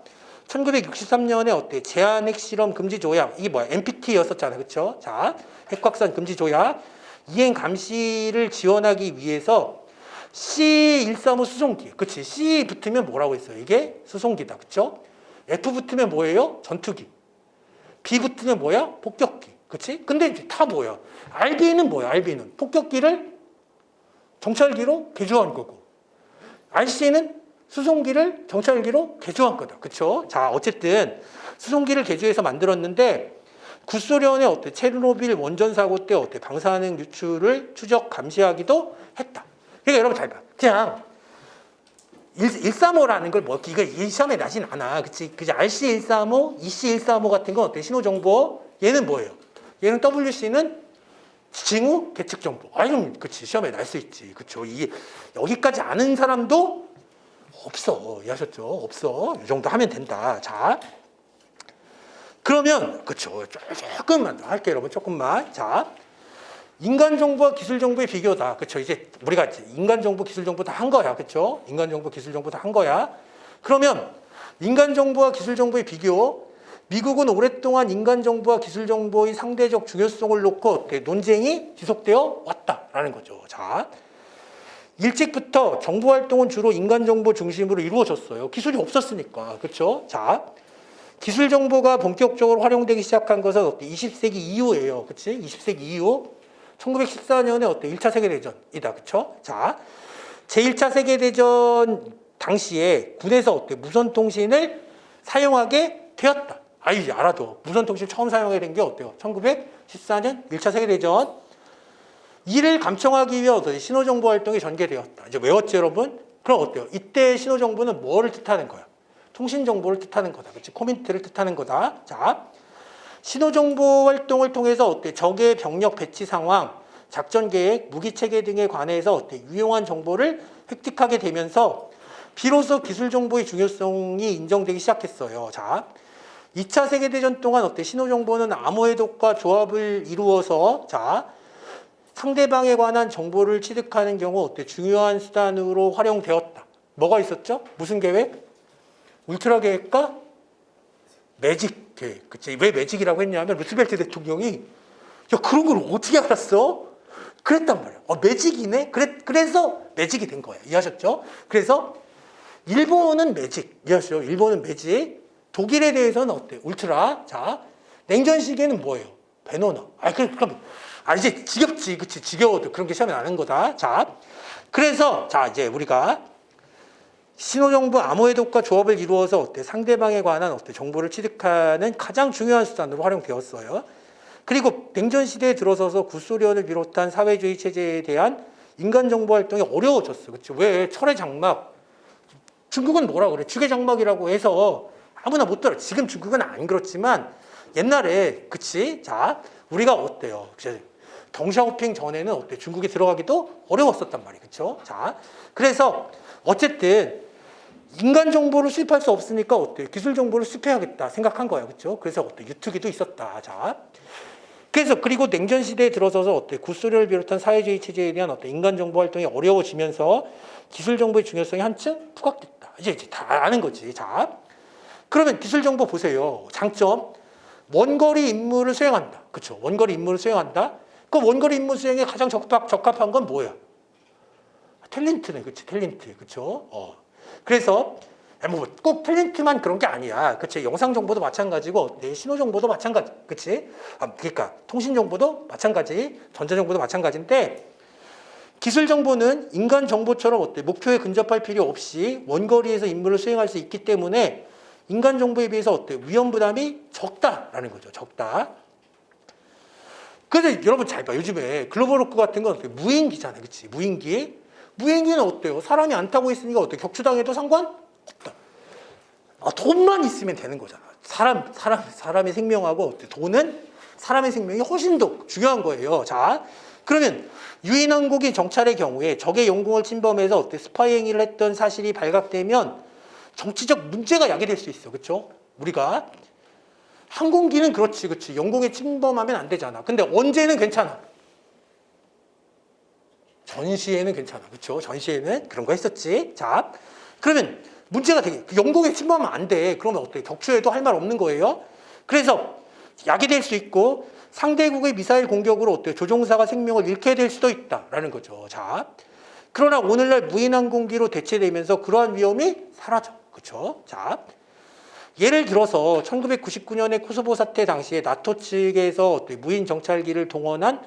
1963년에 어때? 제한 핵실험 금지 조약. 이게 뭐야? NPT였었잖아. 그쵸? 자, 핵확산 금지 조약. 이행 감시를 지원하기 위해서 C135 수송기. 그치? C 붙으면 뭐라고 했어요? 이게 수송기다. 그쵸? F 붙으면 뭐예요? 전투기. B 붙으면 뭐야? 폭격기. 그치? 근데 이제 다 뭐야? RB는 뭐야? RB는 폭격기를 정찰기로 개조한 거고, RC는 수송기를 정찰기로 개조한 거다. 그쵸? 자, 어쨌든 수송기를 개조해서 만들었는데 구소련의 어때? 체르노빌 원전 사고 때 어때? 방사능 유출을 추적 감시하기도 했다. 그러니까 여러분 잘 봐. 그냥 135라는 걸 뭐, 이거 이 시험에 나진 않아. 그치? RC135, EC135 같은 건 어때? 신호정보. 얘는 뭐예요? 얘는 WC는 징후 계측 정보. 그럼 그치. 시험에 날 수 있지. 그쵸? 여기까지 아는 사람도 없어. 이해하셨죠? 없어. 이 정도 하면 된다. 자. 그러면, 그쵸. 조금만 더 할게요, 여러분. 조금만. 자. 인간 정보와 기술 정보의 비교다. 그쵸? 이제 우리가 인간 정보, 기술 정보 다 한 거야. 그쵸? 인간 정보, 기술 정보 다 한 거야. 그러면 인간 정보와 기술 정보의 비교. 미국은 오랫동안 인간 정보와 기술 정보의 상대적 중요성을 놓고 논쟁이 지속되어 왔다라는 거죠. 자. 일찍부터 정보 활동은 주로 인간 정보 중심으로 이루어졌어요. 기술이 없었으니까. 그쵸? 자. 기술 정보가 본격적으로 활용되기 시작한 것은 20세기 이후예요. 그치? 20세기 이후. 1914년에 어때? 1차 세계대전이다. 그쵸? 자, 제1차 세계대전 당시에 군에서 어때? 무선통신을 사용하게 되었다. 이제 알아도. 무선통신 처음 사용하게 된 게 어때요? 1914년 1차 세계대전. 이를 감청하기 위해 어때? 신호정보 활동이 전개되었다. 이제 외웠죠, 여러분? 그럼 어때요? 이때 신호정보는 뭐를 뜻하는 거야? 통신정보를 뜻하는 거다. 그치? 코민트를 뜻하는 거다. 자. 신호정보 활동을 통해서 어때? 적의 병력 배치 상황, 작전 계획, 무기 체계 등에 관해서 어때? 유용한 정보를 획득하게 되면서 비로소 기술 정보의 중요성이 인정되기 시작했어요. 자, 2차 세계대전 동안 어때? 신호정보는 암호 해독과 조합을 이루어서 자, 상대방에 관한 정보를 취득하는 경우 어때? 중요한 수단으로 활용되었다. 뭐가 있었죠? 무슨 계획? 울트라 계획과 매직 계획. 그치? 왜 매직이라고 했냐면 루스벨트 대통령이 야 그런 걸 어떻게 알았어? 그랬단 말이야. 매직이네? 그래서 매직이 된 거야. 이해하셨죠? 그래서 일본은 매직. 이해하셨죠? 일본은 매직. 독일에 대해서는 어때? 울트라. 자, 냉전 시기에는 뭐예요? 베노너. 그럼 이제 지겹지. 그치? 지겨워도 그런 게 시험에 나는 거다. 자, 그래서 자 이제 우리가 신호정보 암호 해독과 조합을 이루어서 어때? 상대방에 관한 어때? 정보를 취득하는 가장 중요한 수단으로 활용되었어요. 그리고 냉전 시대에 들어서서 구소련을 비롯한 사회주의 체제에 대한 인간 정보 활동이 어려워졌어. 그렇죠? 왜? 철의 장막. 중국은 뭐라 그래? 주계 장막이라고 해서 아무나 못 들어. 지금 중국은 안 그렇지만 옛날에 그치? 자, 우리가 어때요? 덩샤오핑 전에는 어때? 중국에 들어가기도 어려웠었단 말이에요. 그렇죠? 자, 그래서 어쨌든 인간 정보를 수집할 수 없으니까 어때? 기술 정보를 수집해야겠다 생각한 거야. 그렇죠? 그래서 어때? 유투기도 있었다. 자. 그래서 그리고 냉전 시대에 들어서서 어때? 구소련을 비롯한 사회주의 체제에 대한 어때? 인간 정보 활동이 어려워지면서 기술 정보의 중요성이 한층 부각됐다. 이제 다 아는 거지. 자. 그러면 기술 정보 보세요. 장점. 원거리 임무를 수행한다. 그렇죠? 원거리 임무를 수행한다. 그 원거리 임무 수행에 가장 적합한 건 뭐야? 탤런트네. 그렇지? 탤런트. 그렇죠? 그래서 꼭 탤런트만 그런 게 아니야. 그치? 영상 정보도 마찬가지고, 신호 정보도 마찬가지. 그치? 그러니까 통신 정보도 마찬가지, 전자 정보도 마찬가지인데, 기술 정보는 인간 정보처럼 어때? 목표에 근접할 필요 없이 원거리에서 임무를 수행할 수 있기 때문에 인간 정보에 비해서 어때? 위험 부담이 적다라는 거죠. 적다. 그래서 여러분 잘 봐. 요즘에 글로벌 워크 같은 건 어때? 무인기잖아. 그치? 무인기는 어때요? 사람이 안 타고 있으니까 어때? 격추당해도 상관없다. 돈만 있으면 되는 거잖아. 사람의 생명하고 돈은 사람의 생명이 훨씬 더 중요한 거예요. 자, 그러면 유인 항공기 정찰의 경우에 적의 영공을 침범해서 어때? 스파이 행위를 했던 사실이 발각되면 정치적 문제가 야기될 수 있어. 그렇죠? 우리가 항공기는 그렇지. 영공에 침범하면 안 되잖아. 근데 언제는 괜찮아. 전시에는 괜찮아. 그렇죠? 전시에는 그런 거 했었지. 자, 그러면 문제가 되게 영공에 침범하면 안 돼. 그러면 어때? 격추해도 할 말 없는 거예요. 그래서 야기될 수 있고 상대국의 미사일 공격으로 어때? 조종사가 생명을 잃게 될 수도 있다라는 거죠. 자, 그러나 오늘날 무인 항공기로 대체되면서 그러한 위험이 사라져. 그렇죠? 자, 예를 들어서 1999년의 코소보 사태 당시에 나토 측에서 어때? 무인 정찰기를 동원한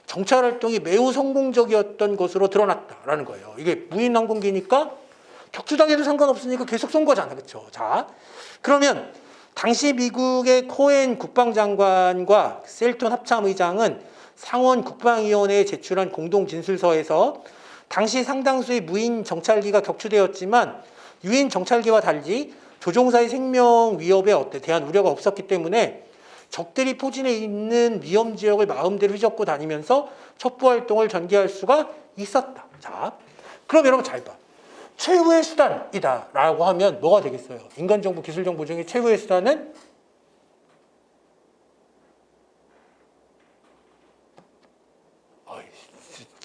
정찰 활동이 매우 성공적이었던 것으로 드러났다라는 거예요. 이게 무인 항공기니까 격추당해도 상관없으니까 계속 쏜 거잖아. 그렇죠? 자, 그러면 당시 미국의 코엔 국방장관과 셀턴 합참의장은 상원 국방위원회에 제출한 공동 진술서에서 당시 상당수의 무인 정찰기가 격추되었지만 유인 정찰기와 달리 조종사의 생명 위협에 대한 우려가 없었기 때문에 적들이 포진해 있는 위험 지역을 마음대로 휘젓고 다니면서 첩보 활동을 전개할 수가 있었다. 자, 그럼 여러분 잘 봐. 최후의 수단이다 라고 하면 뭐가 되겠어요? 인간정보, 기술정보 중에 최후의 수단은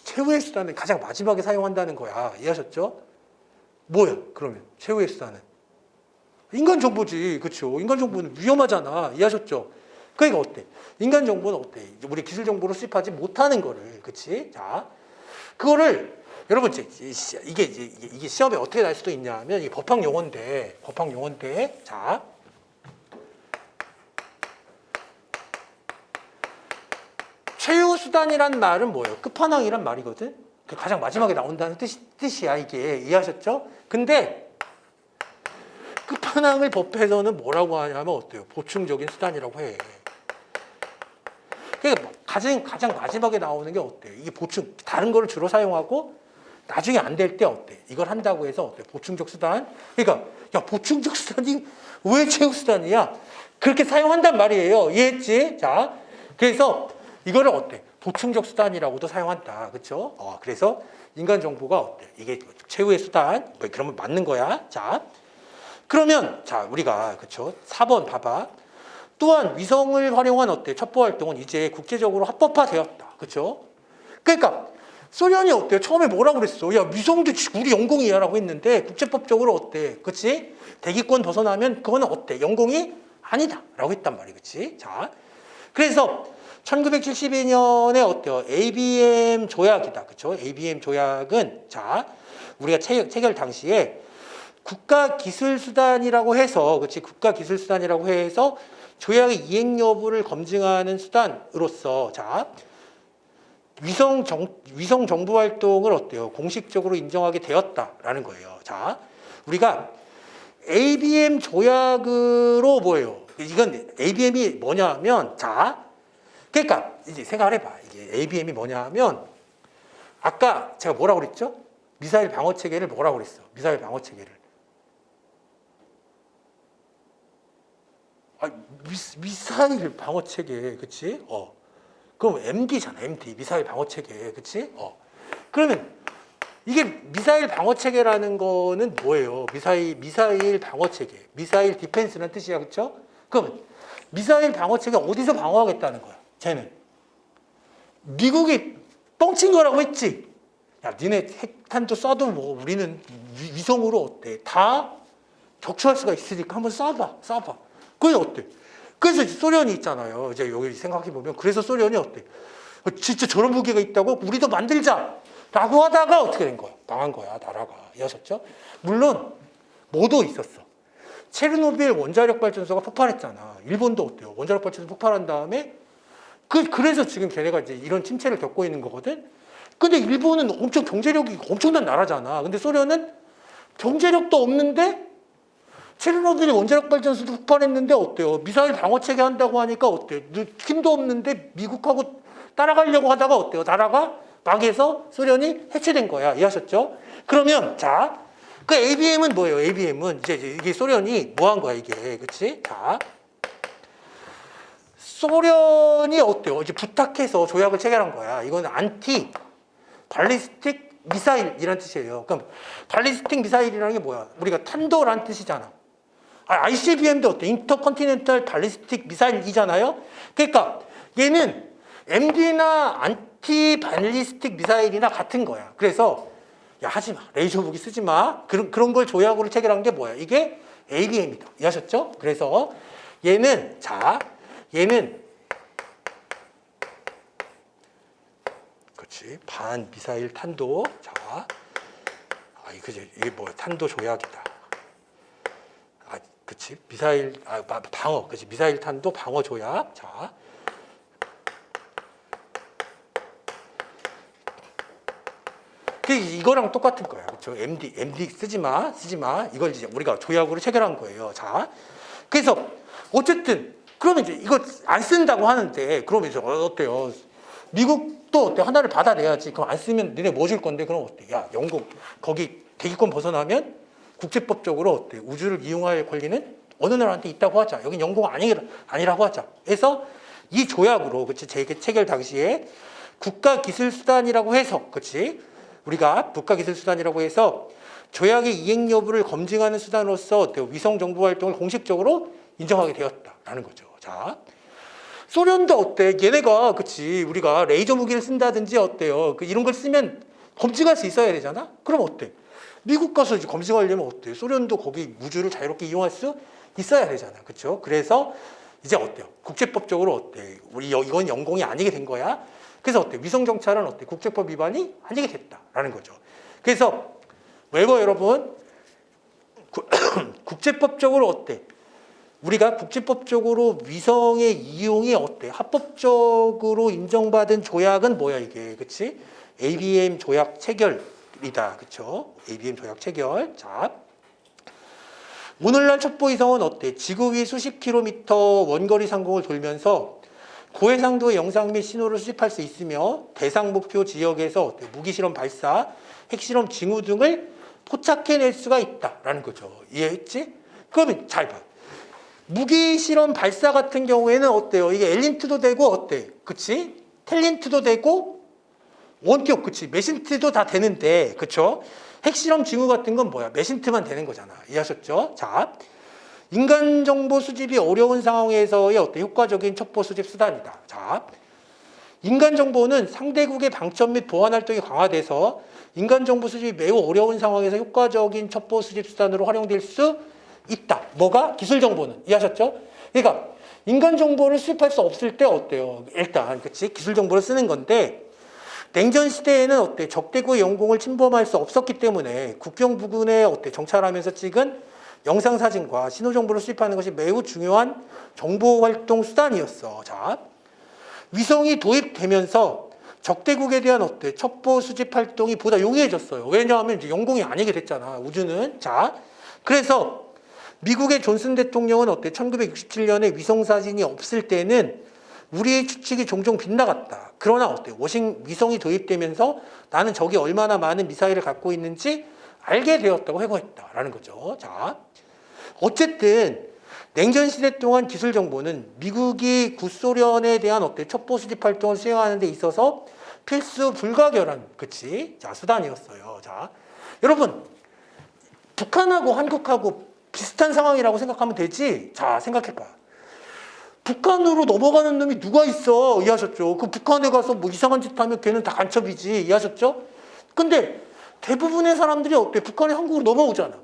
최후의 수단은 가장 마지막에 사용한다는 거야. 이해하셨죠? 뭐야? 그러면 최후의 수단은 인간정보지. 그렇죠? 인간정보는 위험하잖아. 이해하셨죠? 그러니까 어때? 인간정보는 어때? 우리 기술정보로 수집하지 못하는 거를. 그치? 자, 그거를 여러분 이게 시험에 어떻게 날 수도 있냐 하면 이 법학 용어인데 자, 최후 수단이란 말은 뭐예요? 끝판왕이란 말이거든. 가장 마지막에 나온다는 뜻이야 이게. 이해하셨죠? 근데 끝판왕을 법에서는 뭐라고 하냐면 어때요? 보충적인 수단이라고 해. 그러니까 가장 마지막에 나오는 게 어때요? 이게 보충, 다른 거를 주로 사용하고 나중에 안 될 때 어때? 이걸 한다고 해서 어때? 보충적 수단. 그러니까 야, 보충적 수단이 왜 최후 수단이야? 그렇게 사용한단 말이에요. 이해했지? 자, 그래서 이거를 어때? 보충적 수단이라고도 사용한다. 그렇죠? 그래서 인간 정보가 어때? 이게 최후의 수단. 뭐 그러면 맞는 거야. 자, 그러면 자, 우리가 그렇죠? 4번 봐봐. 또한 위성을 활용한 어때? 첩보 활동은 이제 국제적으로 합법화되었다. 그렇죠? 그러니까 소련이 어때요? 처음에 뭐라고 그랬어? 야, 위성도 우리 영공이야라고 했는데 국제법적으로 어때? 그렇지? 대기권 벗어나면 그거는 어때? 영공이 아니다라고 했단 말이야. 그렇지? 자, 그래서 1972년에 어때요? ABM 조약이다. 그렇죠? ABM 조약은 자, 우리가 체결 당시에 국가기술수단이라고 해서, 그렇지? 국가기술수단이라고 해서 조약의 이행 여부를 검증하는 수단으로서, 자, 위성 정보 활동을 어때요? 공식적으로 인정하게 되었다라는 거예요. 자, 우리가 ABM 조약으로 뭐예요? 이건 ABM이 뭐냐면, 자, 그러니까 이제 생각을 해봐. 이게 ABM이 뭐냐면, 아까 제가 뭐라고 그랬죠? 미사일 방어 체계를 뭐라고 그랬어? 미사일 방어 체계를. 미사일 방어 체계, 그치? 그럼 MD잖아, MD. 미사일 방어 체계, 그치? 그러면 이게 미사일 방어 체계라는 거는 뭐예요? 미사일 방어 체계. 미사일 디펜스라는 뜻이야, 그쵸? 그럼 미사일 방어 체계 어디서 방어하겠다는 거야? 쟤는. 미국이 뻥친 거라고 했지? 야, 니네 핵탄도 쏴도 뭐 우리는 위성으로 어때? 다 격추할 수가 있으니까 한번 쏴봐. 그게 어때? 그래서 소련이 있잖아요. 이제 여기 생각해보면. 그래서 소련이 어때? 진짜 저런 무기가 있다고? 우리도 만들자! 라고 하다가 어떻게 된 거야? 망한 거야, 나라가. 이해하셨죠? 물론, 뭐도 있었어. 체르노빌 원자력 발전소가 폭발했잖아. 일본도 어때요? 원자력 발전소 폭발한 다음에 그래서 지금 걔네가 이제 이런 침체를 겪고 있는 거거든? 근데 일본은 엄청 경제력이 엄청난 나라잖아. 근데 소련은 경제력도 없는데 체르노빌 원자력 발전소도 폭발했는데 어때요? 미사일 방어 체계 한다고 하니까 어때요? 힘도 없는데 미국하고 따라가려고 하다가 어때요? 나라가 망해서 소련이 해체된 거야. 이해하셨죠? 그러면 자, 그 ABM은 뭐예요? ABM은 이제 이게 소련이 뭐 한 거야 이게, 그렇지? 자, 소련이 어때요? 이제 부탁해서 조약을 체결한 거야. 이건 안티 발리스틱 미사일이라는 뜻이에요. 그럼 발리스틱 미사일이라는 게 뭐야? 우리가 탄도라는 뜻이잖아. ICBM도 어때? 인터컨티넨탈 발리스틱 미사일이잖아요. 그러니까 얘는 MD나 안티 발리스틱 미사일이나 같은 거야. 그래서 야, 하지 마. 레이저 무기 쓰지 마. 그런 걸 조약으로 체결한 게 뭐야? 이게 ABM이다. 이해하셨죠? 그래서 얘는 그렇지. 반 미사일 탄도. 자, 이게 뭐야? 탄도 조약이다. 그렇지. 미사일 방어. 그렇지. 미사일 탄도 방어 조약. 자, 이거랑 똑같은 거야. 그렇죠? MD 쓰지 마. 이걸 이제 우리가 조약으로 체결한 거예요. 자, 그래서 어쨌든 그러면 이제 이거 안 쓴다고 하는데 그러면 이제 어때요? 미국도 어때? 하나를 받아내야지. 그럼 안 쓰면 너네 뭐 줄 건데? 그럼 어때? 야, 영국 거기 대기권 벗어나면 국제법적으로 어때? 우주를 이용할 권리는 어느 나라한테 있다고 하자. 여긴 영국 아니라고 하자. 그래서 이 조약으로, 그치? 재계 체결 당시에 국가기술수단이라고 해서, 그치? 우리가 국가기술수단이라고 해서 조약의 이행 여부를 검증하는 수단으로서 어때요? 위성 정보 활동을 공식적으로 인정하게 되었다라는 거죠. 자, 소련도 어때? 얘네가, 그치? 우리가 레이저 무기를 쓴다든지 어때요? 이런 걸 쓰면 검증할 수 있어야 되잖아? 그럼 어때? 미국 가서 이제 검증하려면 어때? 소련도 거기 우주를 자유롭게 이용할 수 있어야 되잖아. 그쵸? 그래서 이제 어때요? 국제법적으로 어때? 이건 영공이 아니게 된 거야. 그래서 어때? 위성 정찰은 어때? 국제법 위반이 아니게 됐다라는 거죠. 그래서 왜고 여러분? 국제법적으로 어때? 우리가 국제법적으로 위성의 이용이 어때? 합법적으로 인정받은 조약은 뭐야 이게? 그치? ABM 조약 체결이다. 그쵸? ABM 조약 체결. 자. 오늘날 첩보위성은 어때? 지구 위 수십 킬로미터 원거리 상공을 돌면서 고해상도의 영상 및 신호를 수집할 수 있으며 대상 목표 지역에서 어때? 무기실험 발사, 핵실험 징후 등을 포착해낼 수가 있다라는 거죠. 이해했지? 그러면 잘 봐. 무기실험 발사 같은 경우에는 어때요? 이게 엘린트도 되고 어때? 그치? 텔린트도 되고 원격, 그치? 메신트도 다 되는데, 그쵸? 핵실험 징후 같은 건 뭐야? 메신트만 되는 거잖아. 이해하셨죠? 자, 인간 정보 수집이 어려운 상황에서의 어때? 효과적인 첩보 수집 수단이다. 자, 인간 정보는 상대국의 방첩 및 보안 활동이 강화돼서 인간 정보 수집이 매우 어려운 상황에서 효과적인 첩보 수집 수단으로 활용될 수 있다. 뭐가? 기술 정보는. 이해하셨죠? 그러니까 인간 정보를 수집할 수 없을 때 어때요? 일단, 그치? 기술 정보를 쓰는 건데, 냉전 시대에는 어때? 적대국의 영공을 침범할 수 없었기 때문에 국경 부근에 어때? 정찰하면서 찍은 영상 사진과 신호 정보를 수집하는 것이 매우 중요한 정보 활동 수단이었어. 자, 위성이 도입되면서 적대국에 대한 어때? 첩보 수집 활동이 보다 용이해졌어요. 왜냐하면 이제 영공이 아니게 됐잖아. 우주는. 자, 그래서 미국의 존슨 대통령은 어때? 1967년에 위성 사진이 없을 때는 우리의 추측이 종종 빗나갔다. 그러나 어때? 위성이 도입되면서 나는 적이 얼마나 많은 미사일을 갖고 있는지 알게 되었다고 회고했다라는 거죠. 자, 어쨌든 냉전 시대 동안 기술 정보는 미국이 구소련에 대한 어때? 첩보 수집 활동을 수행하는 데 있어서 필수 불가결한, 그치? 자, 수단이었어요. 자, 여러분, 북한하고 한국하고 비슷한 상황이라고 생각하면 되지? 자, 생각해봐. 북한으로 넘어가는 놈이 누가 있어? 이해하셨죠? 그 북한에 가서 뭐 이상한 짓 하면 걔는 다 간첩이지. 이해하셨죠? 근데 대부분의 사람들이 어때? 북한에 한국으로 넘어오잖아.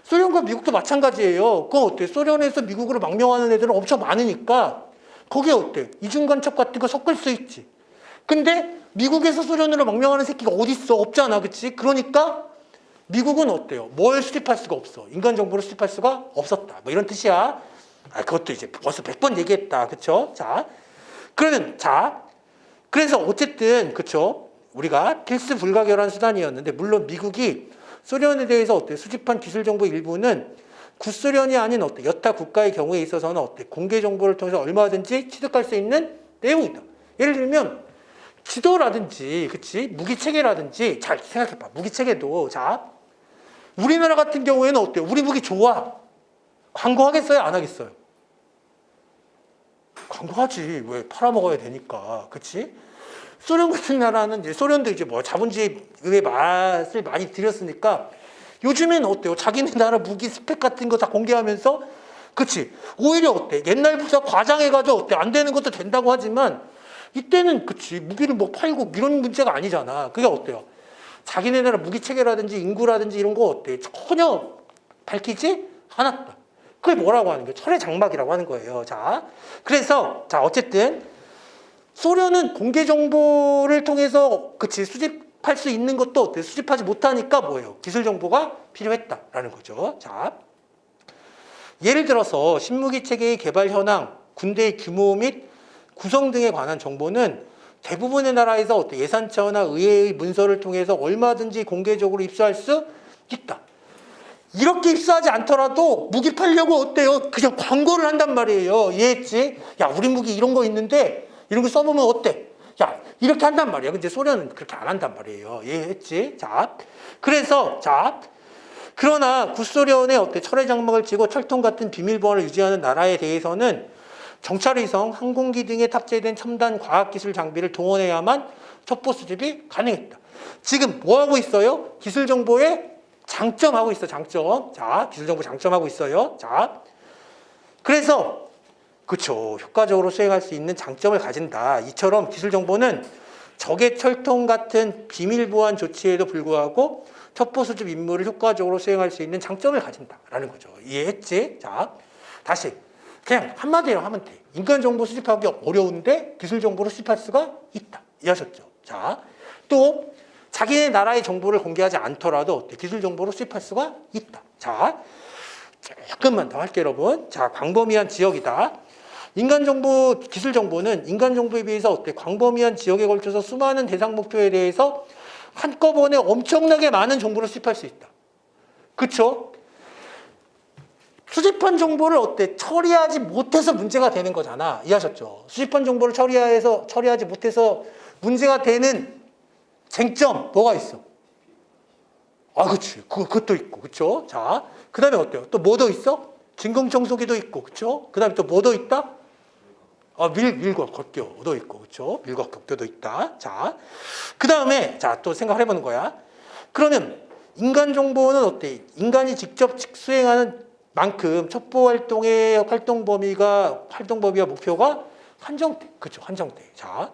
소련과 미국도 마찬가지예요. 그거 어때? 소련에서 미국으로 망명하는 애들은 엄청 많으니까 거기에 어때? 이중간첩 같은 거 섞을 수 있지. 근데 미국에서 소련으로 망명하는 새끼가 어딨어? 없잖아. 그치? 그러니까 미국은 어때요? 뭘 수집할 수가 없어. 인간 정보를 수집할 수가 없었다. 뭐 이런 뜻이야. 그것도 이제 벌써 100번 얘기했다. 그쵸? 자, 그러면, 자, 그래서 어쨌든, 그쵸? 우리가 필수 불가결한 수단이었는데, 물론 미국이 소련에 대해서 어때? 수집한 기술 정보 일부는 구소련이 아닌 어때? 여타 국가의 경우에 있어서는 어때? 공개 정보를 통해서 얼마든지 취득할 수 있는 내용이다. 예를 들면, 지도라든지, 그치? 무기 체계라든지, 잘 생각해봐. 무기 체계도, 자, 우리나라 같은 경우에는 어때요? 우리 무기 좋아. 광고하겠어요? 안 하겠어요? 광고하지. 왜? 팔아먹어야 되니까. 그치? 소련 같은 나라는 이제 소련도 이제 뭐 자본주의의 맛을 많이 들였으니까 요즘에는 어때요? 자기네 나라 무기 스펙 같은 거 다 공개하면서 그치? 오히려 어때? 옛날부터 과장해가지고 어때? 안 되는 것도 된다고 하지만 이때는 그치? 무기를 뭐 팔고 이런 문제가 아니잖아. 그게 어때요? 자기네 나라 무기 체계라든지 인구라든지 이런 거 어때? 전혀 밝히지 않았다. 그게 뭐라고 하는 거예요? 철의 장막이라고 하는 거예요. 자, 그래서 자 어쨌든 소련은 공개 정보를 통해서 그치 수집할 수 있는 것도 어때? 수집하지 못하니까 뭐예요? 기술 정보가 필요했다라는 거죠. 자, 예를 들어서 신무기 체계의 개발 현황, 군대의 규모 및 구성 등에 관한 정보는 대부분의 나라에서 어때? 예산처나 의회의 문서를 통해서 얼마든지 공개적으로 입수할 수 있다. 이렇게 입수하지 않더라도 무기 팔려고 어때요? 그냥 광고를 한단 말이에요. 이해했지? 야, 우리 무기 이런 거 있는데 이런 거 써보면 어때? 야, 이렇게 한단 말이야. 근데 소련은 그렇게 안 한단 말이에요. 이해했지? 자, 그래서 자, 그러나 구소련의 철의 장막을 치고 철통 같은 비밀 보안을 유지하는 나라에 대해서는 정찰위성, 항공기 등에 탑재된 첨단 과학기술 장비를 동원해야만 첩보 수집이 가능했다. 지금 뭐 하고 있어요? 기술 정보에 장점하고 있어. 장점. 자, 기술 정보 장점하고 있어요. 자, 그래서 그렇죠. 효과적으로 수행할 수 있는 장점을 가진다. 이처럼 기술 정보는 적의 철통 같은 비밀 보안 조치에도 불구하고 첩보 수집 임무를 효과적으로 수행할 수 있는 장점을 가진다라는 거죠. 이해했지? 자, 다시 그냥 한마디로 하면 돼. 인간 정보 수집하기 어려운데 기술 정보를 수집할 수가 있다. 이해하셨죠? 자, 또 자기네 나라의 정보를 공개하지 않더라도 기술 정보를 수집할 수가 있다. 자, 조금만 더 할게요, 여러분. 자, 광범위한 지역이다. 인간 정보, 기술 정보는 인간 정보에 비해서 광범위한 지역에 걸쳐서 수많은 대상 목표에 대해서 한꺼번에 엄청나게 많은 정보를 수집할 수 있다. 그쵸? 수집한 정보를 처리하지 못해서 문제가 되는 거잖아. 이해하셨죠? 수집한 정보를 처리하지 못해서 문제가 되는 쟁점, 뭐가 있어? 아, 그치. 그것도 있고, 그쵸? 자, 그 다음에 어때요? 또 뭐 더 있어? 진공청소기도 있고, 그쵸? 그 다음에 또 뭐 더 있다? 밀과 격도도 있고, 그쵸? 밀과 격도도 있다. 자, 그 다음에, 자, 또 생각을 해보는 거야. 그러면, 인간 정보는 인간이 직접 수행하는 만큼 첩보 활동의 활동 범위와 목표가 한정돼. 그쵸? 한정돼. 자,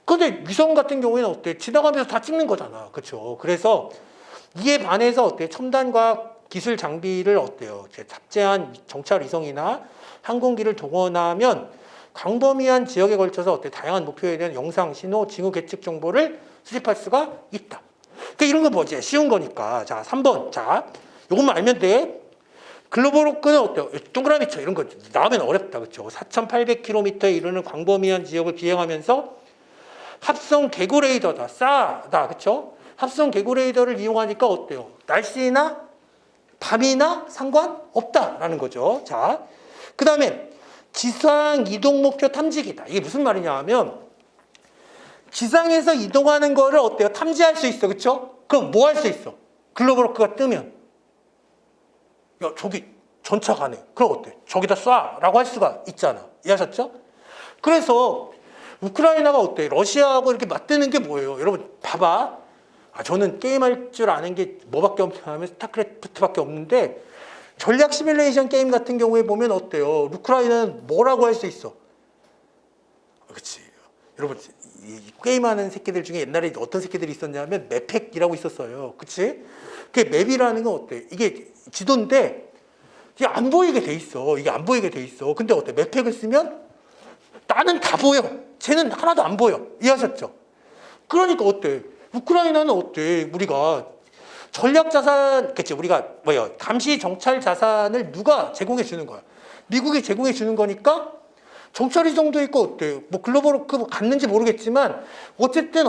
근데 위성 같은 경우에는 지나가면서 다 찍는 거잖아. 그쵸? 그래서, 이에 반해서 첨단 과학 기술 장비를 탑재한 정찰 위성이나 항공기를 동원하면 광범위한 지역에 걸쳐서 다양한 목표에 대한 영상, 신호, 징후 계측 정보를 수집할 수가 있다. 그러니까 이런 거 뭐지? 쉬운 거니까. 자, 3번. 자, 요것만 알면 돼. 글로벌 호크는 동그라미 쳐. 이런 거 나오면 어렵다. 그렇죠? 4,800km에 이르는 광범위한 지역을 비행하면서 합성 개구 레이더다. 싸다. 그렇죠? 합성 개구 레이더를 이용하니까 어때요? 날씨나 밤이나 상관없다라는 거죠. 자, 그 다음에 지상 이동 목표 탐지기다. 이게 무슨 말이냐 하면 지상에서 이동하는 거를 탐지할 수 있어. 그렇죠? 그럼 뭐 할 수 있어? 글로벌 호크가 뜨면 야, 저기 전차 가네. 그럼 저기다 쏴라고 할 수가 있잖아. 이해하셨죠? 그래서 우크라이나가 러시아하고 이렇게 맞대는 게 뭐예요? 여러분 봐봐. 저는 게임할 줄 아는 게 뭐밖에 없냐면 스타크래프트밖에 없는데 전략 시뮬레이션 게임 같은 경우에 보면 어때요? 우크라이나는 뭐라고 할 수 있어? 그렇지. 여러분 이 게임하는 새끼들 중에 옛날에 어떤 새끼들이 있었냐면 맵팩이라고 있었어요. 그렇지? 그 맵이라는 건 이게 지도인데 이게 안 보이게 돼 있어. 이게 안 보이게 돼 있어. 근데 맵팩을 쓰면 나는 다 보여. 쟤는 하나도 안 보여. 이해하셨죠? 그러니까 우크라이나는 우리가 전략 자산, 그치? 우리가 감시 정찰 자산을 누가 제공해 주는 거야? 미국이 제공해 주는 거니까 정찰 위성도 있고 뭐 글로벌 호크 갔는지 모르겠지만 어쨌든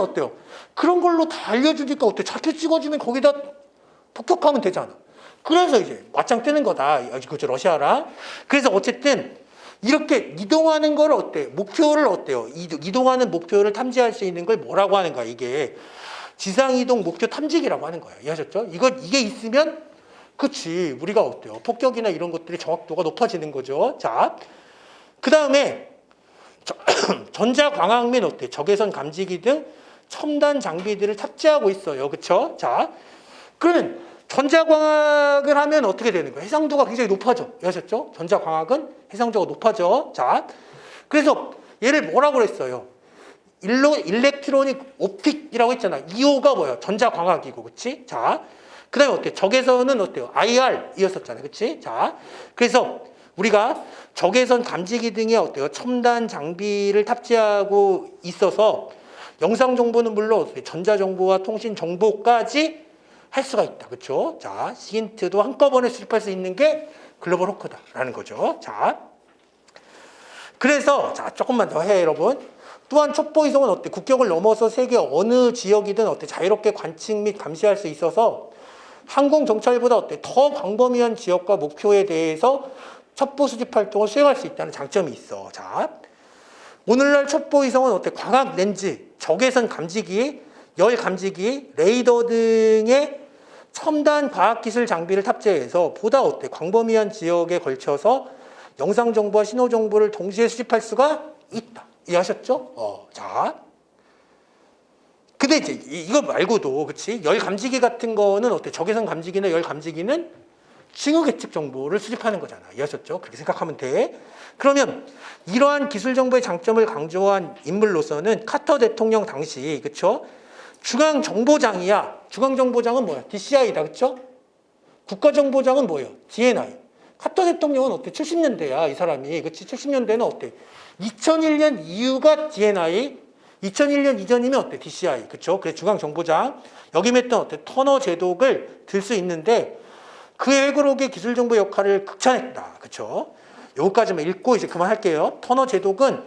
그런 걸로 다 알려주니까 좌표 찍어주면 거기다 폭격하면 되잖아. 그래서 이제 맞짱 뜨는 거다. 그죠? 러시아랑. 그래서 어쨌든 이렇게 이동하는 걸 목표를 이동하는 목표를 탐지할 수 있는 걸 뭐라고 하는 거야? 이게 지상이동 목표 탐지기라고 하는 거예요. 이해하셨죠? 이게 있으면 그치 우리가 폭격이나 이런 것들이 정확도가 높아지는 거죠. 자, 그 다음에 전자광학 및 적외선 감지기 등 첨단 장비들을 탑재하고 있어요. 그쵸? 자, 그러면 전자광학을 하면 어떻게 되는 거예요? 해상도가 굉장히 높아져. 이해하셨죠? 전자광학은 해상도가 높아져. 자, 그래서 얘를 뭐라고 그랬어요? 일렉트로닉 옵틱이라고 했잖아. EO가 뭐야? 전자광학이고, 그치? 자, 그 다음에 적외선은 IR이었었잖아요. 그치? 자, 그래서 우리가 적외선 감지기 등의 첨단 장비를 탑재하고 있어서 영상 정보는 물론 전자 정보와 통신 정보까지 할 수가 있다. 그쵸? 자, 힌트도 한꺼번에 수집할 수 있는 게 글로벌 호크다라는 거죠. 자, 그래서 조금만 더 해, 여러분. 또한 첩보위성은 국경을 넘어서 세계 어느 지역이든 자유롭게 관측 및 감시할 수 있어서 항공 정찰보다 더 광범위한 지역과 목표에 대해서 첩보 수집 활동을 수행할 수 있다는 장점이 있어. 자, 오늘날 첩보위성은 광학 렌즈, 적외선 감지기, 열 감지기, 레이더 등의 첨단 과학기술 장비를 탑재해서 보다 광범위한 지역에 걸쳐서 영상 정보와 신호 정보를 동시에 수집할 수가 있다. 이해하셨죠? 자. 근데 이제 이거 말고도, 그치? 열 감지기 같은 거는 적외선 감지기나 열 감지기는 징후 계측 정보를 수집하는 거잖아. 이해하셨죠? 그렇게 생각하면 돼. 그러면 이러한 기술 정보의 장점을 강조한 인물로서는 카터 대통령 당시, 그쵸? 중앙정보장이야. 중앙정보장은 뭐야? DCI다, 그쵸? 국가정보장은 뭐예요? DNI. 카터 대통령은 70년대야, 이 사람이. 그치? 70년대는 2001년 이후가 DNI, 2001년 이전이면 DCI, 그쵸? 그래, 중앙정보장. 역임했던 터너 제독을 들 수 있는데, 그의 회고록의 기술정보 역할을 극찬했다. 그쵸? 요거까지만 읽고 이제 그만할게요. 터너 제독은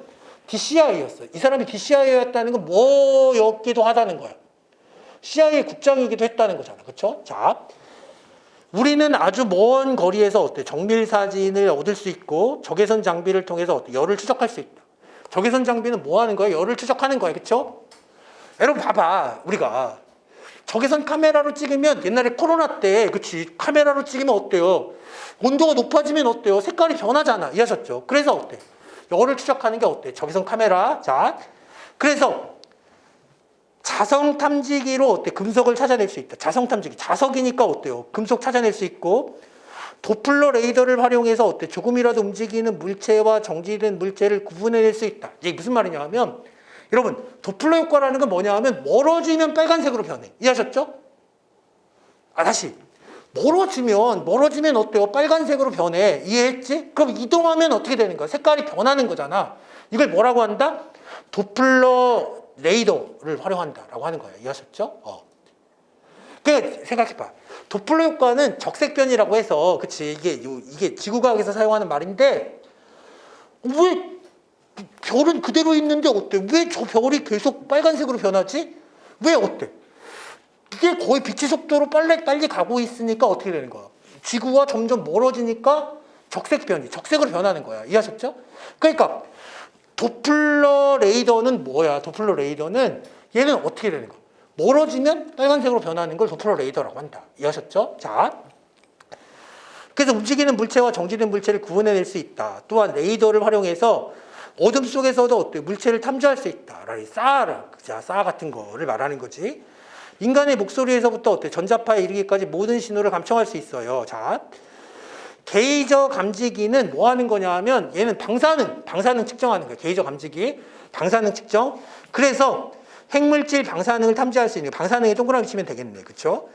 DCI였어. 이 사람이 DCI였다는 건 뭐였기도 하다는 거야. CIA 국장이기도 했다는 거잖아. 그쵸? 자, 우리는 아주 먼 거리에서 정밀 사진을 얻을 수 있고 적외선 장비를 통해서 열을 추적할 수 있다. 적외선 장비는 뭐 하는 거야? 열을 추적하는 거야. 그쵸? 여러분 봐봐. 우리가 적외선 카메라로 찍으면 옛날에 코로나 때, 그치? 카메라로 찍으면 어때요? 온도가 높아지면 어때요? 색깔이 변하잖아. 이해하셨죠? 그래서 열을 추적하는 게 적외선 카메라. 자, 그래서 자성 탐지기로 금속을 찾아낼 수 있다. 자성 탐지기. 자석이니까 금속 찾아낼 수 있고, 도플러 레이더를 활용해서 조금이라도 움직이는 물체와 정지된 물체를 구분해낼 수 있다. 이게 무슨 말이냐 하면, 여러분, 도플러 효과라는 건 뭐냐 하면 멀어지면 빨간색으로 변해. 이해하셨죠? 다시. 멀어지면 어때요? 빨간색으로 변해. 이해했지? 그럼 이동하면 어떻게 되는 거야? 색깔이 변하는 거잖아. 이걸 뭐라고 한다? 도플러 레이더를 활용한다라고 하는 거예요. 이해하셨죠? 그러니까 생각해봐. 도플러 효과는 적색변이라고 해서, 그치? 이게 지구과학에서 사용하는 말인데, 왜 별은 그대로 있는데 왜 저 별이 계속 빨간색으로 변하지? 왜 이게 거의 빛의 속도로 빨리 가고 있으니까 어떻게 되는 거야? 지구와 점점 멀어지니까 적색으로 변하는 거야. 이해하셨죠? 그러니까 도플러 레이더는 뭐야? 도플러 레이더는 얘는 어떻게 되는 거야? 멀어지면 빨간색으로 변하는 걸 도플러 레이더라고 한다. 이해하셨죠? 자, 그래서 움직이는 물체와 정지된 물체를 구분해낼 수 있다. 또한 레이더를 활용해서 어둠 속에서도 물체를 탐지할 수 있다. 싸 같은 거를 말하는 거지. 인간의 목소리에서부터 전자파에 이르기까지 모든 신호를 감청할 수 있어요. 자, 게이저 감지기는 뭐 하는 거냐 하면 얘는 방사능 측정하는 거예요. 게이저 감지기, 방사능 측정. 그래서 핵물질 방사능을 탐지할 수 있는, 방사능에 동그라미 치면 되겠네. 그쵸?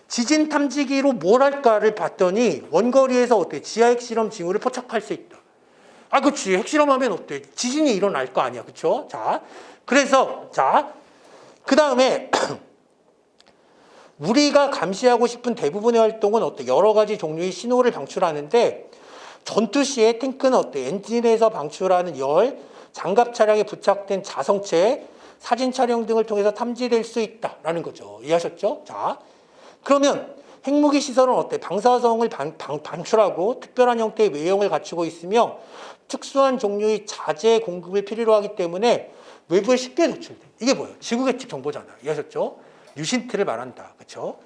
지진 탐지기로 뭘 할까를 봤더니 원거리에서 지하 핵실험 징후를 포착할 수 있다. 그치. 핵실험하면 지진이 일어날 거 아니야. 그쵸? 자, 그래서, 그 다음에, 우리가 감시하고 싶은 대부분의 활동은 여러 가지 종류의 신호를 방출하는데, 전투 시에 탱크는 엔진에서 방출하는 열, 장갑 차량에 부착된 자성체, 사진 촬영 등을 통해서 탐지될 수 있다라는 거죠. 이해하셨죠? 자, 그러면 핵무기 시설은 방사성을 방출하고 특별한 형태의 외형을 갖추고 있으며 특수한 종류의 자재 공급을 필요로 하기 때문에 외부에 쉽게 노출돼. 이게 뭐예요? 지구 계측 정보잖아. 이해하셨죠? 뉴신트를 말한다. 그렇죠?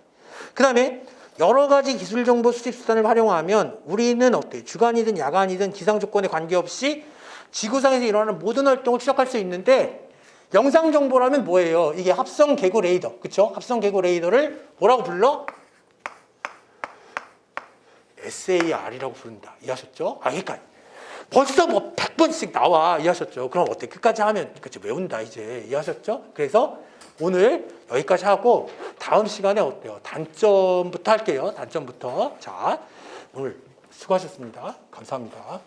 그 다음에 여러 가지 기술 정보 수집 수단을 활용하면 우리는 주간이든 야간이든 기상 조건에 관계없이 지구상에서 일어나는 모든 활동을 추적할 수 있는데, 영상 정보라면 뭐예요? 이게 합성 개구 레이더. 그렇죠? 합성 개구 레이더를 뭐라고 불러? SAR이라고 부른다. 이해하셨죠? 그러니까 벌써 100번씩 나와. 이해하셨죠? 그럼 끝까지 하면 그치, 외운다 이제. 이해하셨죠? 그래서 오늘 여기까지 하고 다음 시간에 단점부터 할게요. 단점부터. 자, 오늘 수고하셨습니다. 감사합니다.